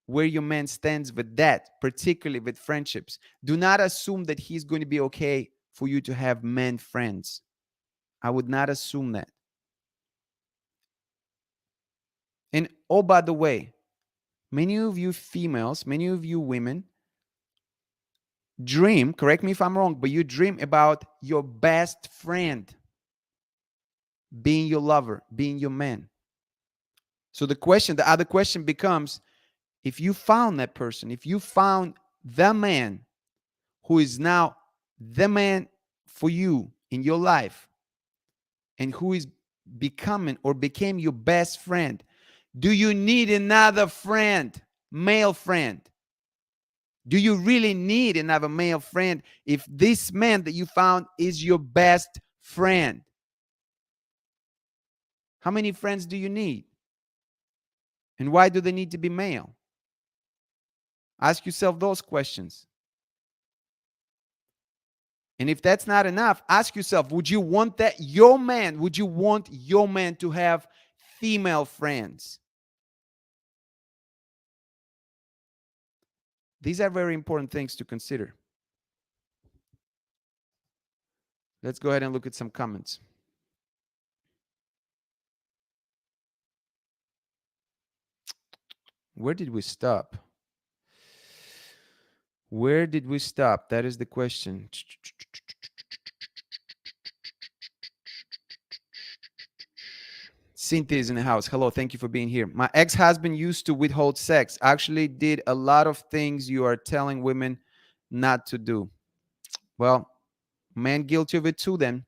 where your man stands with that, particularly with friendships. Do not assume that he's going to be okay for you to have men friends. I would not assume that. And oh, by the way, many of you females, many of you women dream, correct me if I'm wrong, but you dream about your best friend being your lover, being your man. So the other question becomes, if you found that person, if you found the man who is now the man for you in your life and who is becoming or became your best friend, do you need another friend, male friend? Do you really need another male friend if this man that you found is your best friend? How many friends do you need? And why do they need to be male? Ask yourself those questions. And if that's not enough, ask yourself, would you want would you want your man to have female friends? These are very important things to consider. Let's go ahead and look at some comments. Where did we stop? Where did we stop? That is the question. Cynthia is in the house. Hello, thank you for being here. My ex-husband used to withhold sex. Actually did a lot of things you are telling women not to do. Well, man guilty of it too then.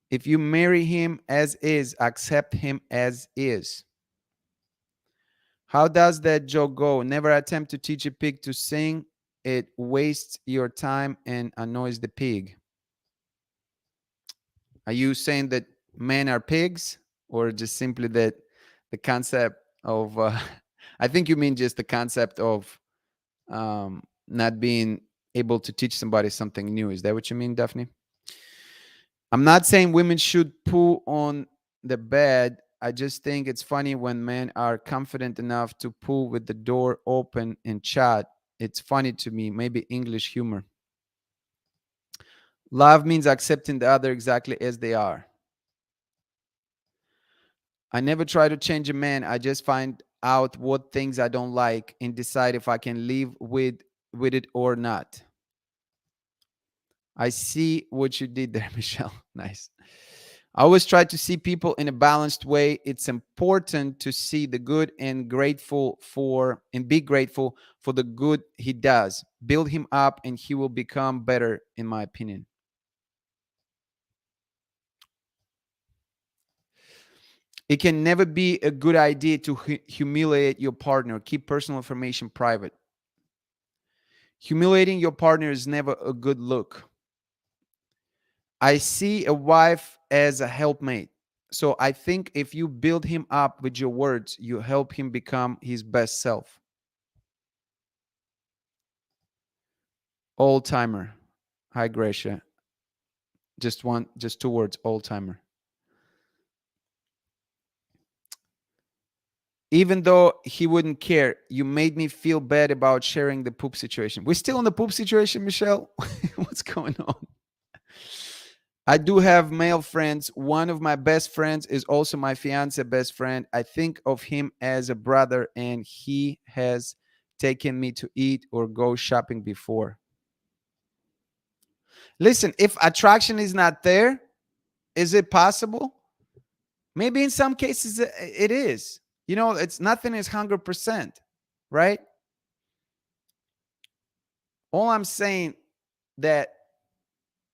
If you marry him as is, accept him as is. How does that joke go? Never attempt to teach a pig to sing. It wastes your time and annoys the pig. Are you saying that men are pigs, or just simply that the concept of, I think you mean just the concept of not being able to teach somebody something new. Is that what you mean, Daphne? I'm not saying women should poo on the bed. I just think it's funny when men are confident enough to poo with the door open and chat. It's funny to me, maybe English humor. Love means accepting the other exactly as they are. I never try to change a man. I just find out what things I don't like and decide if I can live with it or not. I see what you did there, Michelle. Nice. I always try to see people in a balanced way. It's important to see the good and be grateful for the good he does. Build him up and he will become better, in my opinion. It can never be a good idea to humiliate your partner. Keep personal information private. Humiliating your partner is never a good look. I see a wife as a helpmate. So I think if you build him up with your words, you help him become his best self. Old timer. Hi, Gracia. Just two words, old timer. Even though he wouldn't care, you made me feel bad about sharing the poop situation. We're still in the poop situation, Michelle? What's going on? I do have male friends. One of my best friends is also my fiance best friend. I think of him as a brother, and he has taken me to eat or go shopping before. Listen, if attraction is not there, is it possible? Maybe in some cases it is. You know, it's nothing is 100%, right? All I'm saying that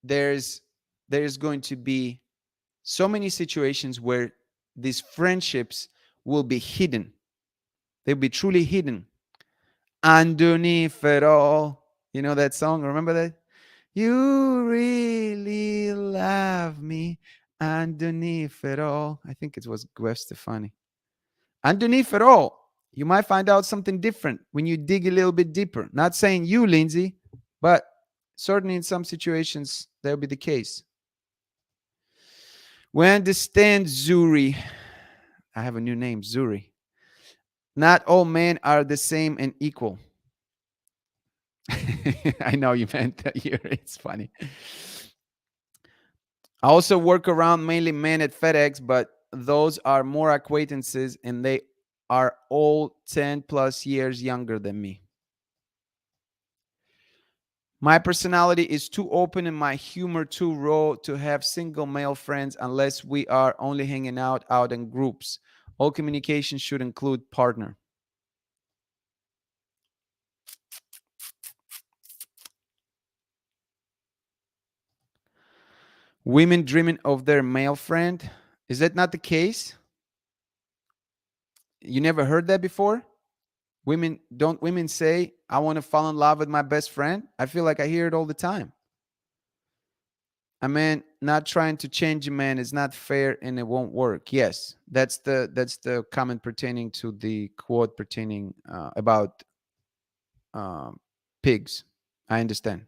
there's going to be so many situations where these friendships will be hidden. They'll be truly hidden. Underneath it all. You know that song? Remember that? You really love me underneath it all. I think it was Gwen Stefani. Underneath it all, you might find out something different when you dig a little bit deeper. Not saying you, Lindsay, but certainly in some situations, that'll be the case. We understand, Zuri. I have a new name, Zuri. Not all men are the same and equal. I know you meant that here. It's funny. I also work around mainly men at FedEx, but those are more acquaintances and they are all 10 plus years younger than me. My personality is too open and my humor too raw to have single male friends unless we are only hanging out in groups. All communication should include partner. Women dreaming of their male friend. Is that not the case? You never heard that before? Women say, I want to fall in love with my best friend? I feel like I hear it all the time. A man not trying to change a man is not fair and it won't work. Yes, that's the comment pertaining to the quote pertaining about um, pigs. I understand.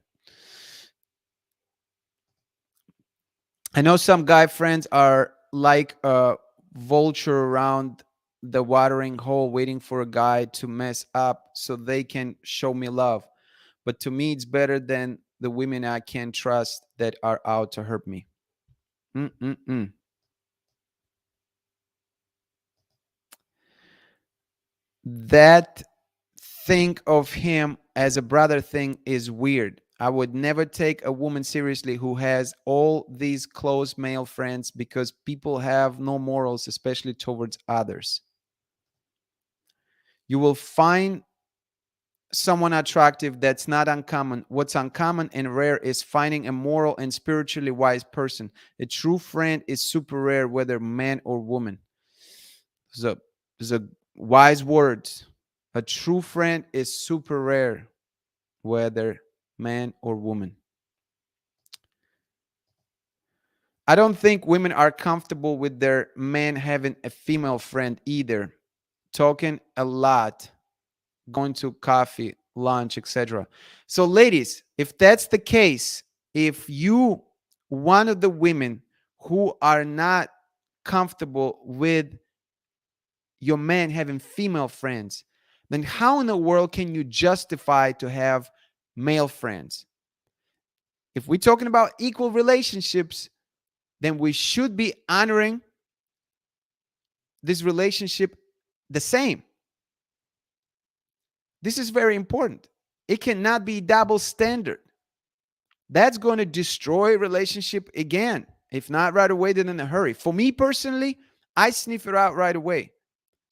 I know some guy friends are like a vulture around the watering hole waiting for a guy to mess up so they can show me love. But to me, it's better than the women I can't trust that are out to hurt me. Mm-mm-mm. That think of him as a brother thing is weird. I would never take a woman seriously who has all these close male friends because people have no morals, especially towards others. You will find someone attractive that's not uncommon. What's uncommon and rare is finding a moral and spiritually wise person. A true friend is super rare, whether man or woman. So, there's a wise words. A true friend is super rare, whether man or woman. I don't think women are comfortable with their man having a female friend either. Talking a lot, going to coffee, lunch, etc. So, ladies, if that's the case, if you one of the women who are not comfortable with your man having female friends, then how in the world can you justify to have male friends? If we're talking about equal relationships, then we should be honoring this relationship the same. This is very important. It cannot be double standard. That's going to destroy relationship again. If not right away, then in a hurry. For me personally, I sniff it out right away.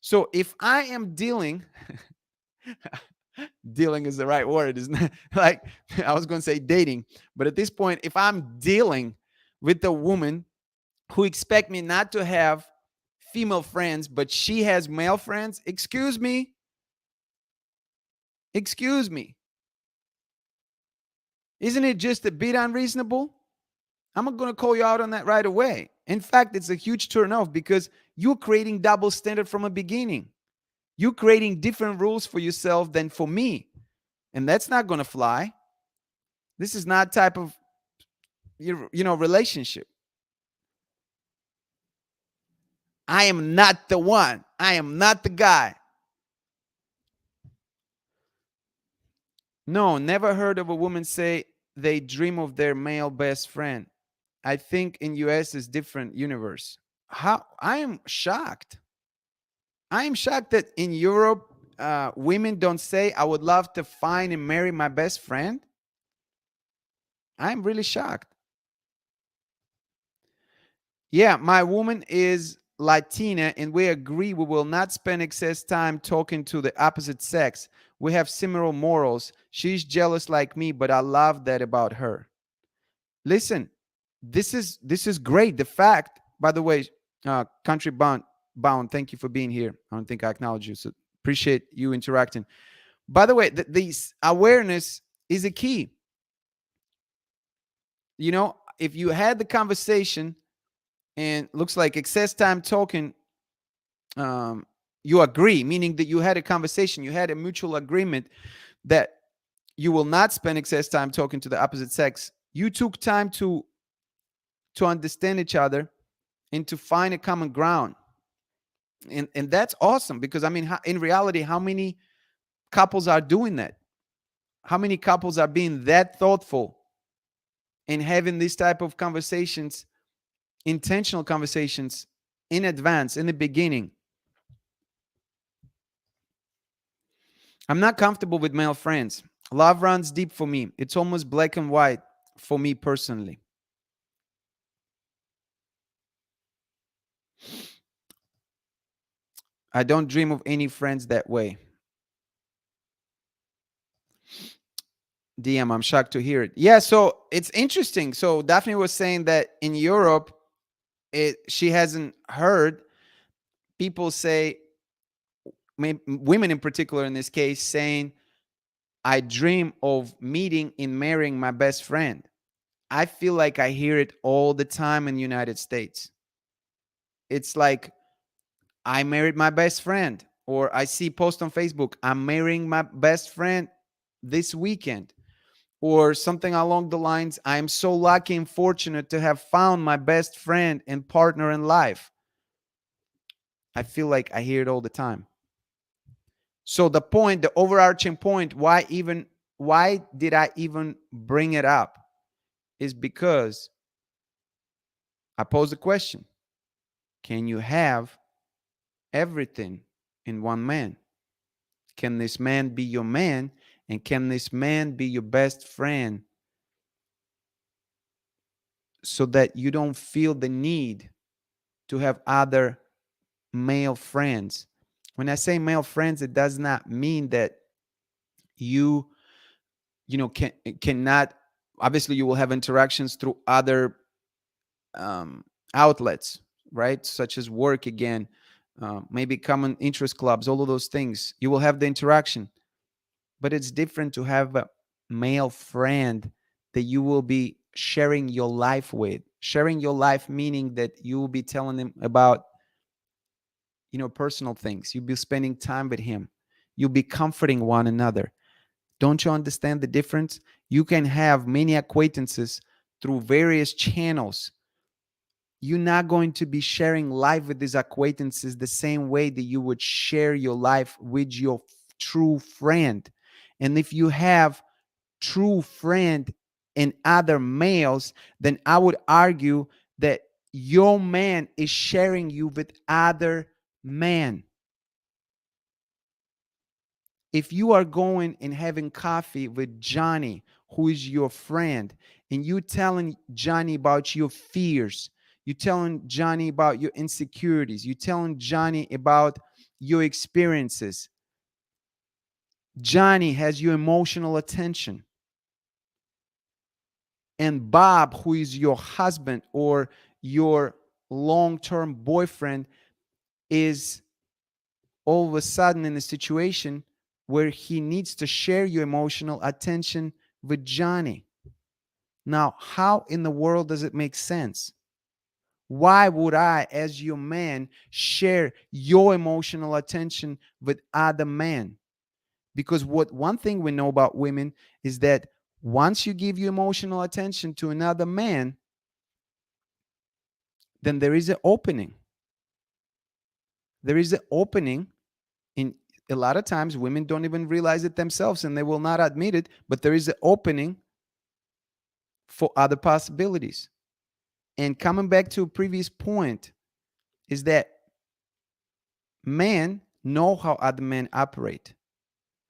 So if I am dealing, dealing is the right word, isn't it? Like I was going to say dating, but at this point, if I'm dealing with a woman who expect me not to have female friends, but she has male friends, excuse me, excuse me. Isn't it just a bit unreasonable? I'm not going to call you out on that right away. In fact, it's a huge turn off because you're creating double standard from a beginning. You're creating different rules for yourself than for me. And that's not going to fly. This is not type of relationship. I am not the one. I am not the guy. No, never heard of a woman say they dream of their male best friend. I think in US is different universe. How I am shocked. I am shocked that in Europe, women don't say, I would love to find and marry my best friend. I'm really shocked. Yeah, my woman is Latina, and we agree we will not spend excess time talking to the opposite sex. We have similar morals. She's jealous like me, but I love that about her. Listen, this is great. The fact, by the way, country bound, thank you for being here. I don't think I acknowledge you, so appreciate you interacting. By the way, this awareness is a key. If you had the conversation and looks like excess time talking, you agree, meaning that you had a conversation, you had a mutual agreement that you will not spend excess time talking to the opposite sex. You took time to understand each other and to find a common ground. And that's awesome, because I mean, in reality, how many couples are doing that? How many couples are being that thoughtful and having these type of conversations, intentional conversations, in advance, in the beginning? I'm not comfortable with male friends. Love runs deep for me. It's almost black and white for me personally. I don't dream of any friends that way. DM, I'm shocked to hear it. Yeah, so it's interesting. So Daphne was saying that in Europe, she hasn't heard people say, women in particular in this case, saying, I dream of meeting and marrying my best friend. I feel like I hear it all the time in the United States. It's like, I married my best friend, or I see post on Facebook, I'm marrying my best friend this weekend, or something along the lines, I am so lucky and fortunate to have found my best friend and partner in life. I feel like I hear it all the time. So the point, the overarching point, why did I even bring it up, is because I pose the question, can you have everything in one man? Can this man be your man? And can this man be your best friend, so that you don't feel the need to have other male friends? When I say male friends, it does not mean that you cannot. Obviously, you will have interactions through other um, outlets, right? Such as work, again, maybe common interest clubs, all of those things. You will have the interaction, but it's different to have a male friend that you will be sharing your life with. Sharing your life meaning that you will be telling him about, personal things. You'll be spending time with him. You'll be comforting one another. Don't you understand the difference? You can have many acquaintances through various channels. You're not going to be sharing life with these acquaintances the same way that you would share your life with your true friend. And if you have true friend in other males, then I would argue that your man is sharing you with other men. If you are going and having coffee with Johnny, who is your friend, and you telling Johnny about your fears, you telling Johnny about your insecurities, you telling Johnny about your experiences, Johnny has your emotional attention. And Bob, who is your husband or your long-term boyfriend, is all of a sudden in a situation where he needs to share your emotional attention with Johnny. Now, how in the world does it make sense? Why would I, as your man, share your emotional attention with other men? Because one thing we know about women is that once you give your emotional attention to another man, then there is an opening. There is an opening. In a lot of times, women don't even realize it themselves and they will not admit it, but there is an opening for other possibilities. And coming back to a previous point, is that men know how other men operate.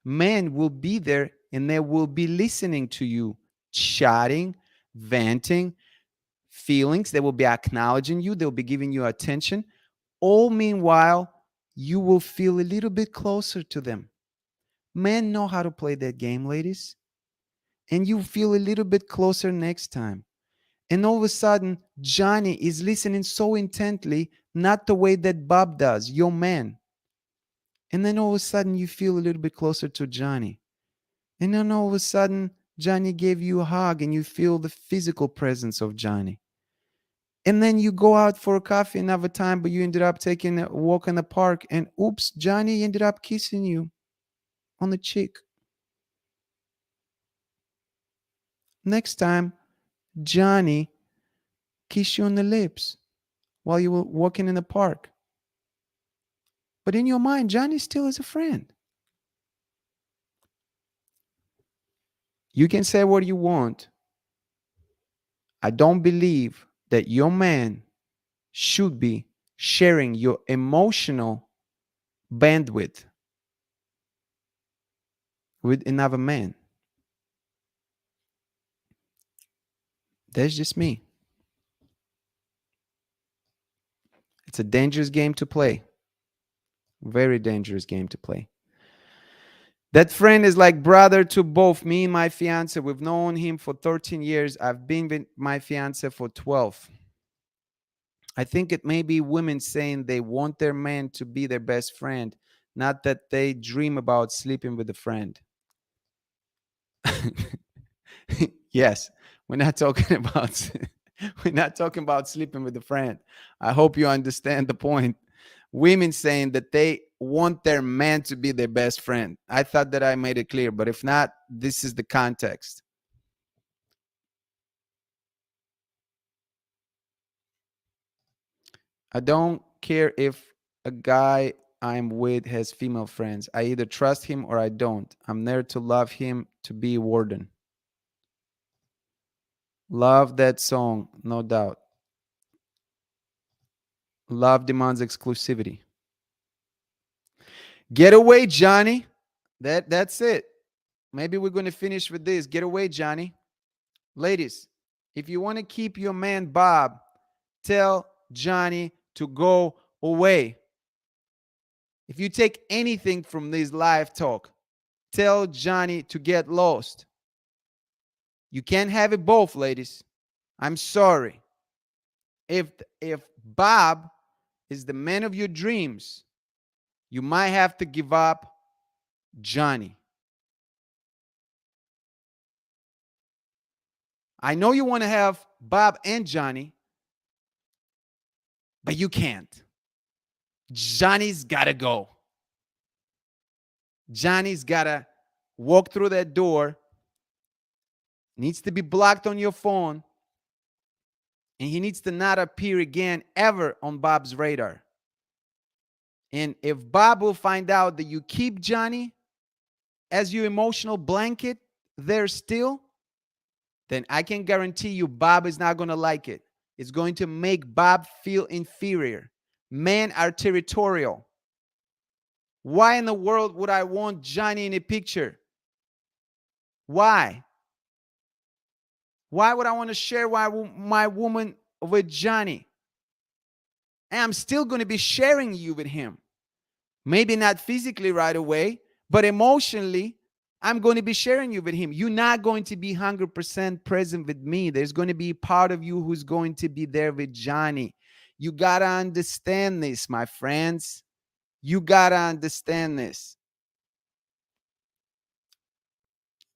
Men will be there and they will be listening to you, chatting, venting, feelings. They will be acknowledging you, they'll be giving you attention. All meanwhile, you will feel a little bit closer to them. Men know how to play that game, ladies. And you feel a little bit closer next time. And all of a sudden, Johnny is listening so intently, not the way that Bob does, your man. And then all of a sudden, you feel a little bit closer to Johnny. And then all of a sudden, Johnny gave you a hug and you feel the physical presence of Johnny. And then you go out for a coffee another time, but you ended up taking a walk in the park, and oops, Johnny ended up kissing you on the cheek. Next time, Johnny kissed you on the lips while you were walking in the park. But in your mind, Johnny still is a friend. You can say what you want. I don't believe that your man should be sharing your emotional bandwidth with another man. That's just me. It's a dangerous game to play. Very dangerous game to play. That friend is like brother to both me and my fiance. We've known him for 13 years. I've been with my fiance for 12. I think it may be women saying they want their man to be their best friend, not that they dream about sleeping with a friend. Yes, we're not talking about we're not talking about sleeping with a friend. I hope you understand the point. Women saying that they want their man to be their best friend. I thought that I made it clear, but if not, this is the context. I don't care if a guy I'm with has female friends. I either trust him or I don't. I'm there to love him, to be warden. Love that song, no doubt. Love demands exclusivity. Get away, Johnny. That's it. Maybe we're going to finish with this. Get away, Johnny. Ladies, if you want to keep your man Bob, tell Johnny to go away. If you take anything from this live talk, tell Johnny to get lost. You can't have it both, ladies. I'm sorry. If Bob is the man of your dreams, you might have to give up Johnny. I know you want to have Bob and Johnny, but you can't. Johnny's got to go. Johnny's got to walk through that door, needs to be blocked on your phone, and he needs to not appear again ever on Bob's radar. And if Bob will find out that you keep Johnny as your emotional blanket there still, then I can guarantee you Bob is not going to like it. It's going to make Bob feel inferior. Men are territorial. Why in the world would I want Johnny in a picture? Why? Why would I want to share my woman with Johnny? And I'm still going to be sharing you with him. Maybe not physically right away, but emotionally, I'm going to be sharing you with him. You're not going to be 100% present with me. There's going to be part of you who's going to be there with Johnny. You got to understand this, my friends. You got to understand this.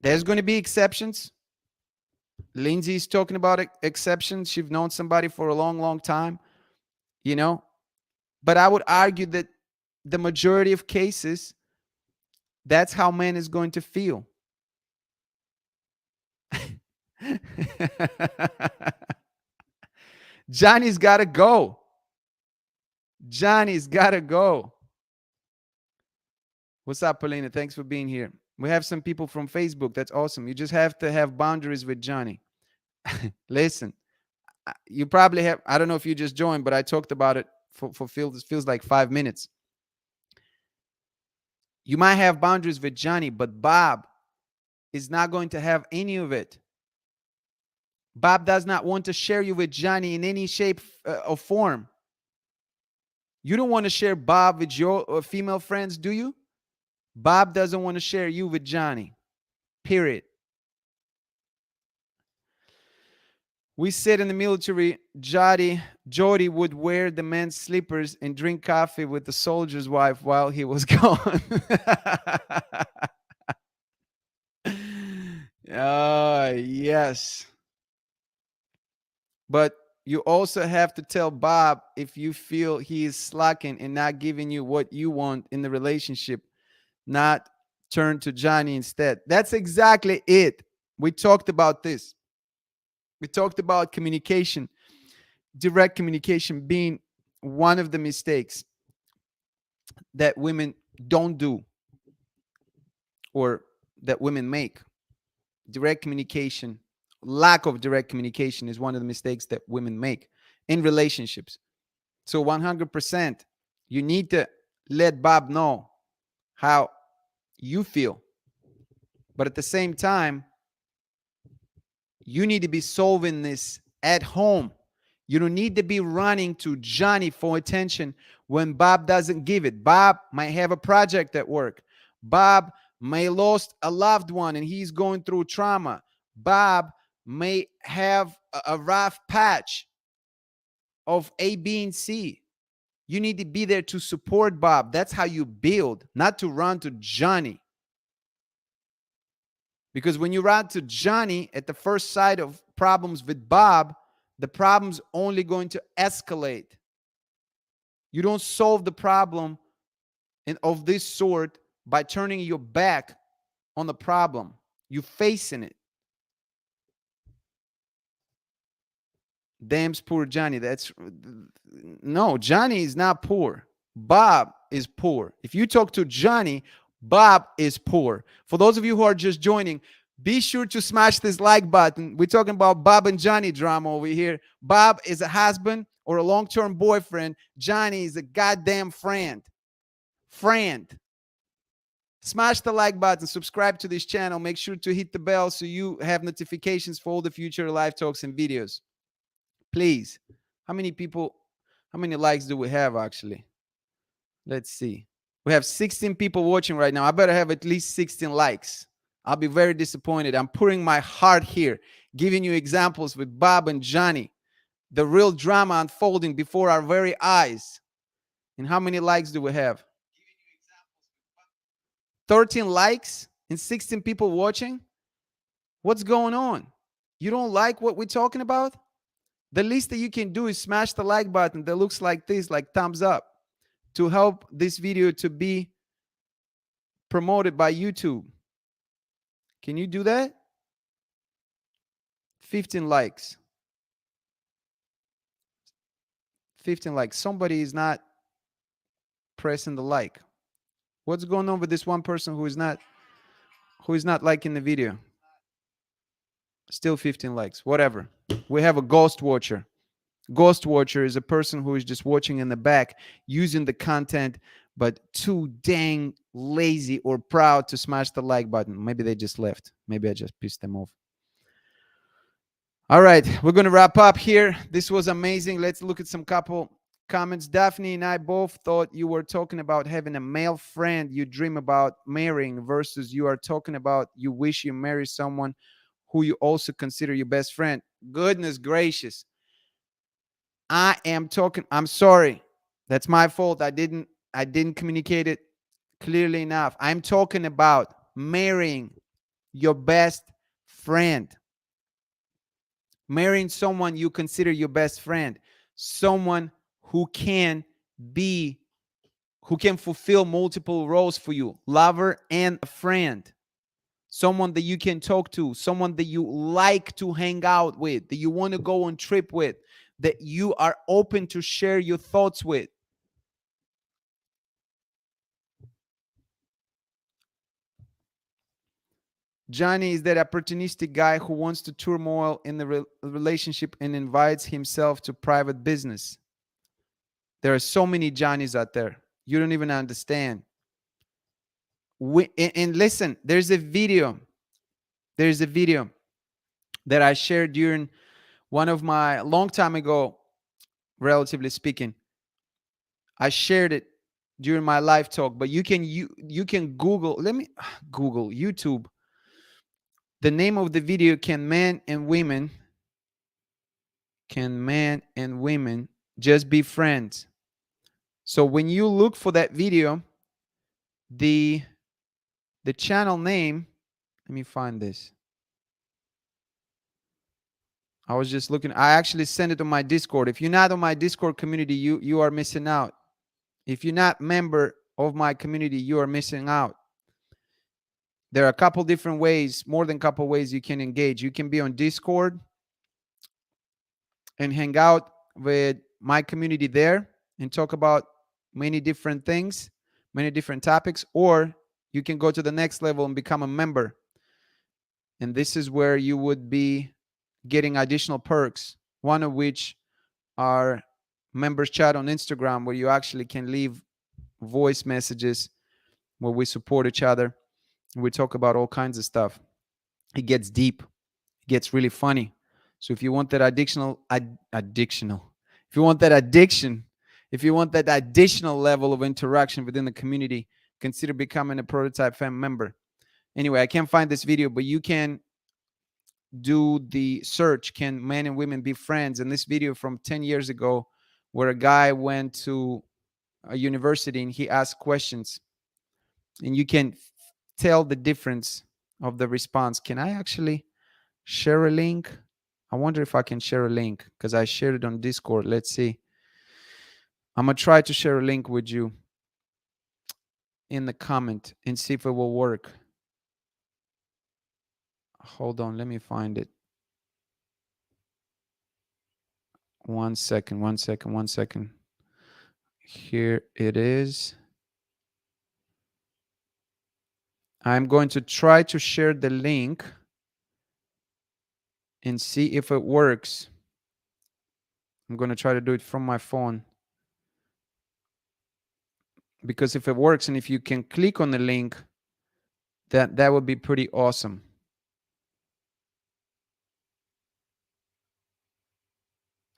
There's going to be exceptions. Lindsay's talking about exceptions. She's known somebody for a long, long time, you know. But I would argue that the majority of cases, that's how man is going to feel. Johnny's got to go. Johnny's got to go. What's up, Paulina? Thanks for being here. We have some people from Facebook. That's awesome. You just have to have boundaries with Johnny. Listen, you probably have, I don't know if you just joined, but I talked about it for feels like 5 minutes. You might have boundaries with Johnny, but Bob is not going to have any of it. Bob does not want to share you with Johnny in any shape or form. You don't want to share Bob with your female friends, do you? Bob doesn't want to share you with Johnny. Period. We said in the military, Jody would wear the men's slippers and drink coffee with the soldier's wife while he was gone. Yes. But you also have to tell Bob if you feel he is slacking and not giving you what you want in the relationship, not turn to Johnny instead. That's exactly it. We talked about this. We talked about communication, direct communication being one of the mistakes. that women don't do or that women make. Direct communication, lack of direct communication is one of the mistakes that women make in relationships. So 100%, you need to let Bob know how you feel. But at the same time, you need to be solving this at home. You don't need to be running to Johnny for attention when Bob doesn't give it. Bob might have a project at work. Bob may lost a loved one and he's going through trauma. Bob may have a rough patch of A, B, and C. You need to be there to support Bob. That's how you build, not to run to Johnny. Because when you run to Johnny at the first sight of problems with Bob, the problem's only going to escalate. You don't solve the problem of this sort by turning your back on the problem. You're facing it. Damn's poor Johnny. No, Johnny is not poor. Bob is poor. If you talk to Johnny, Bob is poor. For those of you who are just joining, be sure to smash this like button. We're talking about Bob and Johnny drama over here. Bob is a husband or a long-term boyfriend. Johnny is a goddamn friend. Smash the like button, subscribe to this channel. Make sure to hit the bell so you have notifications for all the future live talks and videos. Please. How many likes do we have actually? Let's see. We have 16 people watching right now. I better have at least 16 likes. I'll be very disappointed. I'm pouring my heart here, giving you examples with Bob and Johnny, the real drama unfolding before our very eyes. And how many likes do we have? 13 likes and 16 people watching? What's going on? You don't like what we're talking about? The least that you can do is smash the like button that looks like this, like thumbs up, to help this video to be promoted by YouTube. Can you do that? 15 likes. 15 likes. Somebody is not pressing the like. What's going on with this one person who is not liking the video? Still 15 likes. Whatever. We have a ghost watcher. Ghost watcher is a person who is just watching in the back, using the content, but too dang lazy or proud to smash the like button. Maybe they just left. Maybe I just pissed them off. All right, we're going to wrap up here. This was amazing. Let's look at some couple comments. Daphne and I both thought you were talking about having a male friend you dream about marrying versus you are talking about you wish you marry someone who you also consider your best friend. Goodness gracious. I'm sorry. That's my fault. I didn't communicate it clearly enough. I'm talking about marrying your best friend. Marrying someone you consider your best friend. Someone who can fulfill multiple roles for you. Lover and a friend. Someone that you can talk to. Someone that you like to hang out with. That you want to go on trip with. That you are open to share your thoughts with. Johnny is that opportunistic guy who wants to turmoil in the relationship and invites himself to private business. There are so many Johnnies out there. You don't even understand. And listen, there's a video that I shared during one of my long time ago, relatively speaking. I shared it during my live talk, but you can Google, Google YouTube. The name of the video, Can Men and Women Just Be Friends? So when you look for that video, the channel name, let me find this. I was just looking. I actually sent it to my Discord. If you're not on my Discord community, you are missing out. If you're not member of my community, you are missing out. There are a couple different ways, more than a couple ways you can engage. You can be on Discord and hang out with my community there and talk about many different things. many different topics, or you can go to the next level and become a member. And this is where you would be getting additional perks, one of which are members chat on Instagram, where you actually can leave voice messages where we support each other. We talk about all kinds of stuff. It gets deep, it gets really funny. So if you want that if you want that addiction, if you want that additional level of interaction within the community, consider becoming a Prototype Fam member. Anyway, I can't find this video, but you can do the search, can men and women be friends? And this video from 10 years ago, where a guy went to a university and he asked questions, and you can tell the difference of the response. Can I actually share a link? I wonder if I can share a link, because I shared it on Discord. Let's see. I'm going to try to share a link with you in the comment and see if it will work. Hold on, let me find it. One second. Here it is. I'm going to try to share the link and see if it works. I'm going to try to do it from my phone, because if it works and if you can click on the link, that would be pretty awesome.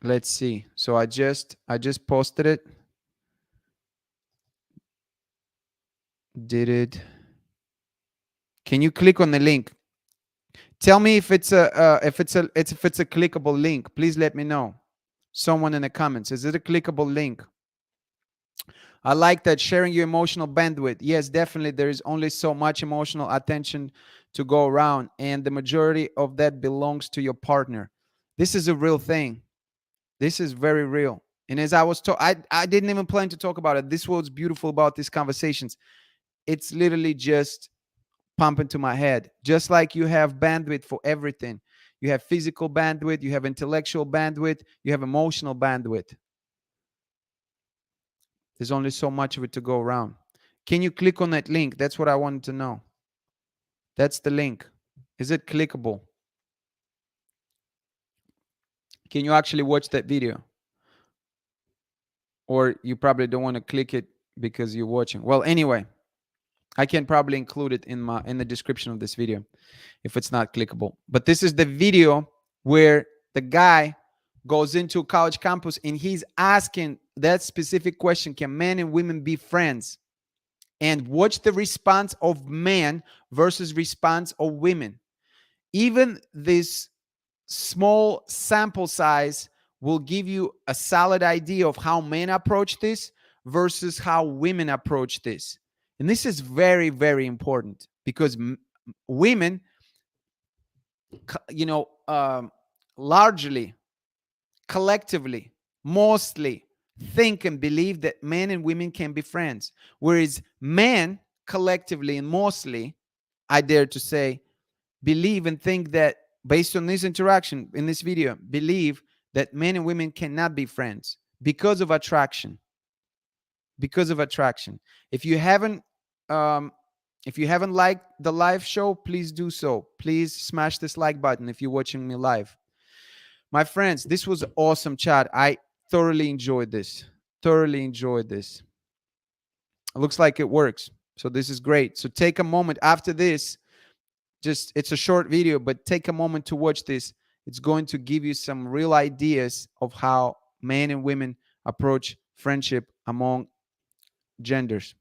Let's see. So I just posted it. Did it? Can you click on the link? Tell me if it's a clickable link. Please let me know. Someone in the comments. Is it a clickable link? I like that. Sharing your emotional bandwidth. Yes, definitely. There is only so much emotional attention to go around, and the majority of that belongs to your partner. This is a real thing. This is very real. And as I was I didn't even plan to talk about it. This is what's beautiful about these conversations. It's literally just pump into my head. Just like you have bandwidth for everything. You have physical bandwidth, you have intellectual bandwidth, you have emotional bandwidth. There's only so much of it to go around. Can you click on that link? That's what I wanted to know. That's the link. Is it clickable? Can you actually watch that video? Or you probably don't want to click it because you're watching. Well, anyway, I can probably include it in the description of this video if it's not clickable. But this is the video where the guy goes into a college campus and he's asking that specific question: can men and women be friends? And watch the response of men versus response of women. Even this small sample size will give you a solid idea of how men approach this versus how women approach this. And this is very, very important, because women, largely, collectively, mostly think and believe that men and women can be friends. Whereas men, collectively and mostly, I dare to say, believe and think that, based on this interaction in this video, believe that men and women cannot be friends because of attraction. Because of attraction. If you haven't liked the live show, please do so. Please smash this like button if you're watching me live. My friends, this was an awesome chat. I thoroughly enjoyed this. It looks like it works. So this is great. So take a moment after this. It's a short video, but take a moment to watch this. It's going to give you some real ideas of how men and women approach friendship among genders.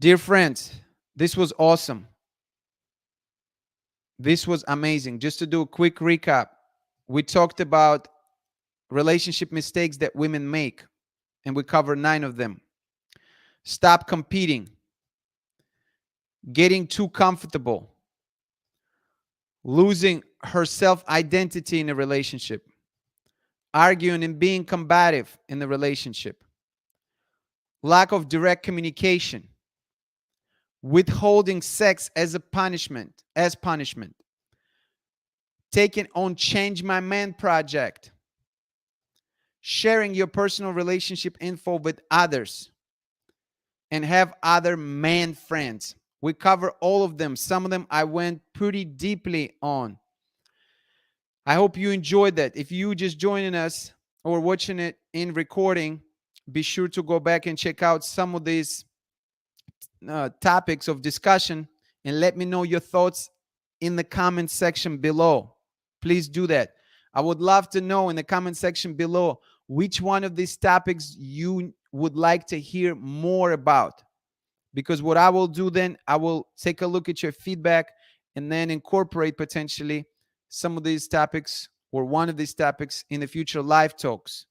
Dear friends, this was awesome. This was amazing. Just to do a quick recap, we talked about relationship mistakes that women make, and we covered 9 of them. Stop competing. Getting too comfortable. Losing her self-identity in a relationship. Arguing and being combative in the relationship. Lack of direct communication. Withholding sex as punishment. Taking on Change My Man project. sharing your personal relationship info with others, and have other man friends. We cover all of them. Some of them I went pretty deeply on. I hope you enjoyed that. If you just joining us or watching it in recording, be sure to go back and check out some of these topics of discussion and let me know your thoughts in the comment section below. Please do that. I would love to know in the comment section below which one of these topics you would like to hear more about. Because what I will do then, I will take a look at your feedback and then incorporate potentially some of these topics or one of these topics in the future live talks,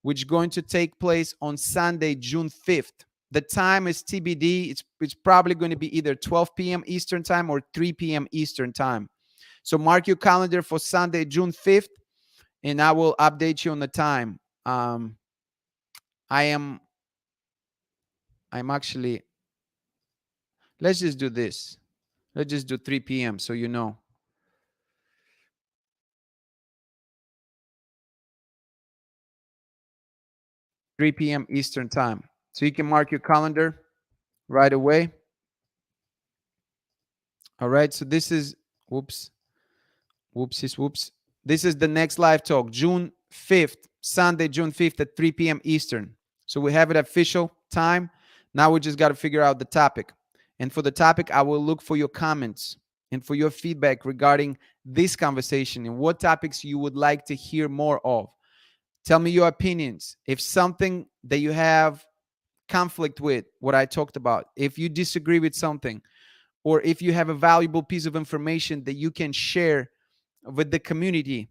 which is going to take place on Sunday, June 5th. The time is TBD. It's probably going to be either 12 p.m. Eastern time or 3 p.m. Eastern time. So mark your calendar for Sunday, June 5th, and I will update you on the time. I'm actually, let's just do this. Let's just do 3 p.m. so you know. 3 p.m. Eastern time. So you can mark your calendar right away. All right. So this is, whoops, whoopsies, whoops. This is the next live talk, June 5th, Sunday, June 5th at 3 p.m. Eastern. So we have it official time. Now we just got to figure out the topic. And for the topic, I will look for your comments and for your feedback regarding this conversation and what topics you would like to hear more of. Tell me your opinions. If something that you have conflict with what I talked about, if you disagree with something, or if you have a valuable piece of information that you can share with the community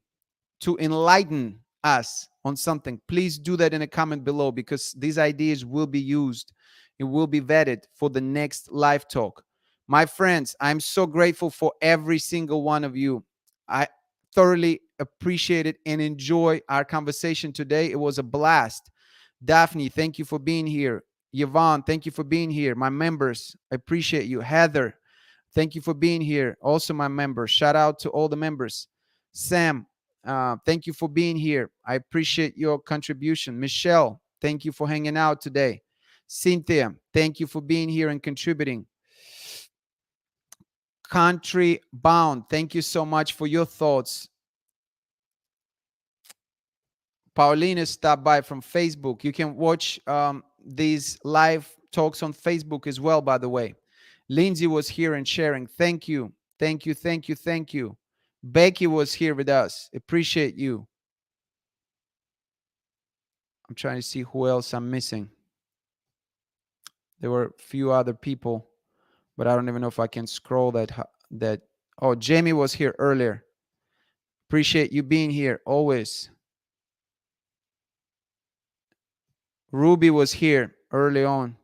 to enlighten us on something, please do that in a comment below, because these ideas will be used. It will be vetted for the next live talk. My friends, I'm so grateful for every single one of you. I thoroughly appreciate it and enjoy our conversation today. It was a blast. Daphne, thank you for being here. Yvonne, thank you for being here. My members, I appreciate you. Heather, thank you for being here. Also, my members. Shout out to all the members. Sam, thank you for being here. I appreciate your contribution. Michelle, thank you for hanging out today. Cynthia, thank you for being here and contributing. Country Bound, thank you so much for your thoughts. Paulina stopped by from Facebook. You can watch these live talks on Facebook as well, by the way. Lindsay was here and sharing. Thank you. Thank you. Thank you. Thank you. Becky was here with us. Appreciate you. I'm trying to see who else I'm missing. There were a few other people, but I don't even know if I can scroll that. Oh, Jamie was here earlier. Appreciate you being here always. Ruby was here early on.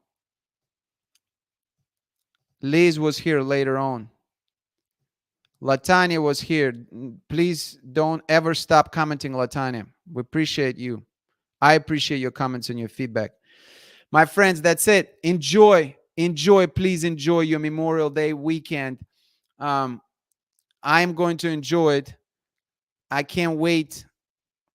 Liz was here later on. Latanya was here. Please don't ever stop commenting, Latanya. We appreciate you. I appreciate your comments and your feedback. My friends, that's it. Enjoy. Please enjoy your Memorial Day weekend. I'm going to enjoy it. I can't wait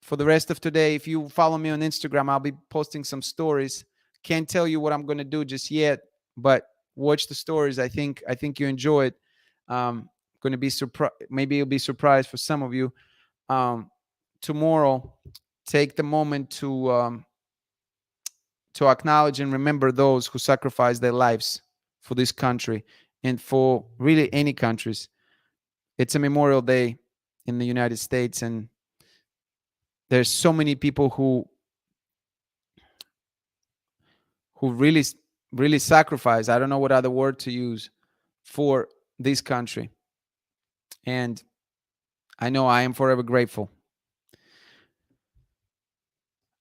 for the rest of today. If you follow me on Instagram, I'll be posting some stories. Can't tell you what I'm going to do just yet, but watch the stories. I think you enjoy it. Going to be surprised. Maybe you'll be surprised for some of you. Tomorrow, take the moment to acknowledge and remember those who sacrificed their lives for this country and for really any countries. It's a Memorial Day in the United States, and there's so many people who really sacrifice. I don't know what other word to use for this country. And I know I am forever grateful.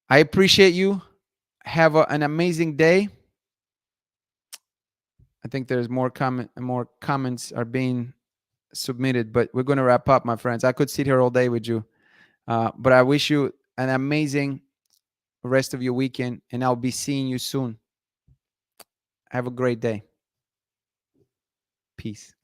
I appreciate you. Have an amazing day. I think there's more comments are being submitted, but we're going to wrap up, my friends. I could sit here all day with you, but I wish you an amazing rest of your weekend, and I'll be seeing you soon. Have a great day. Peace.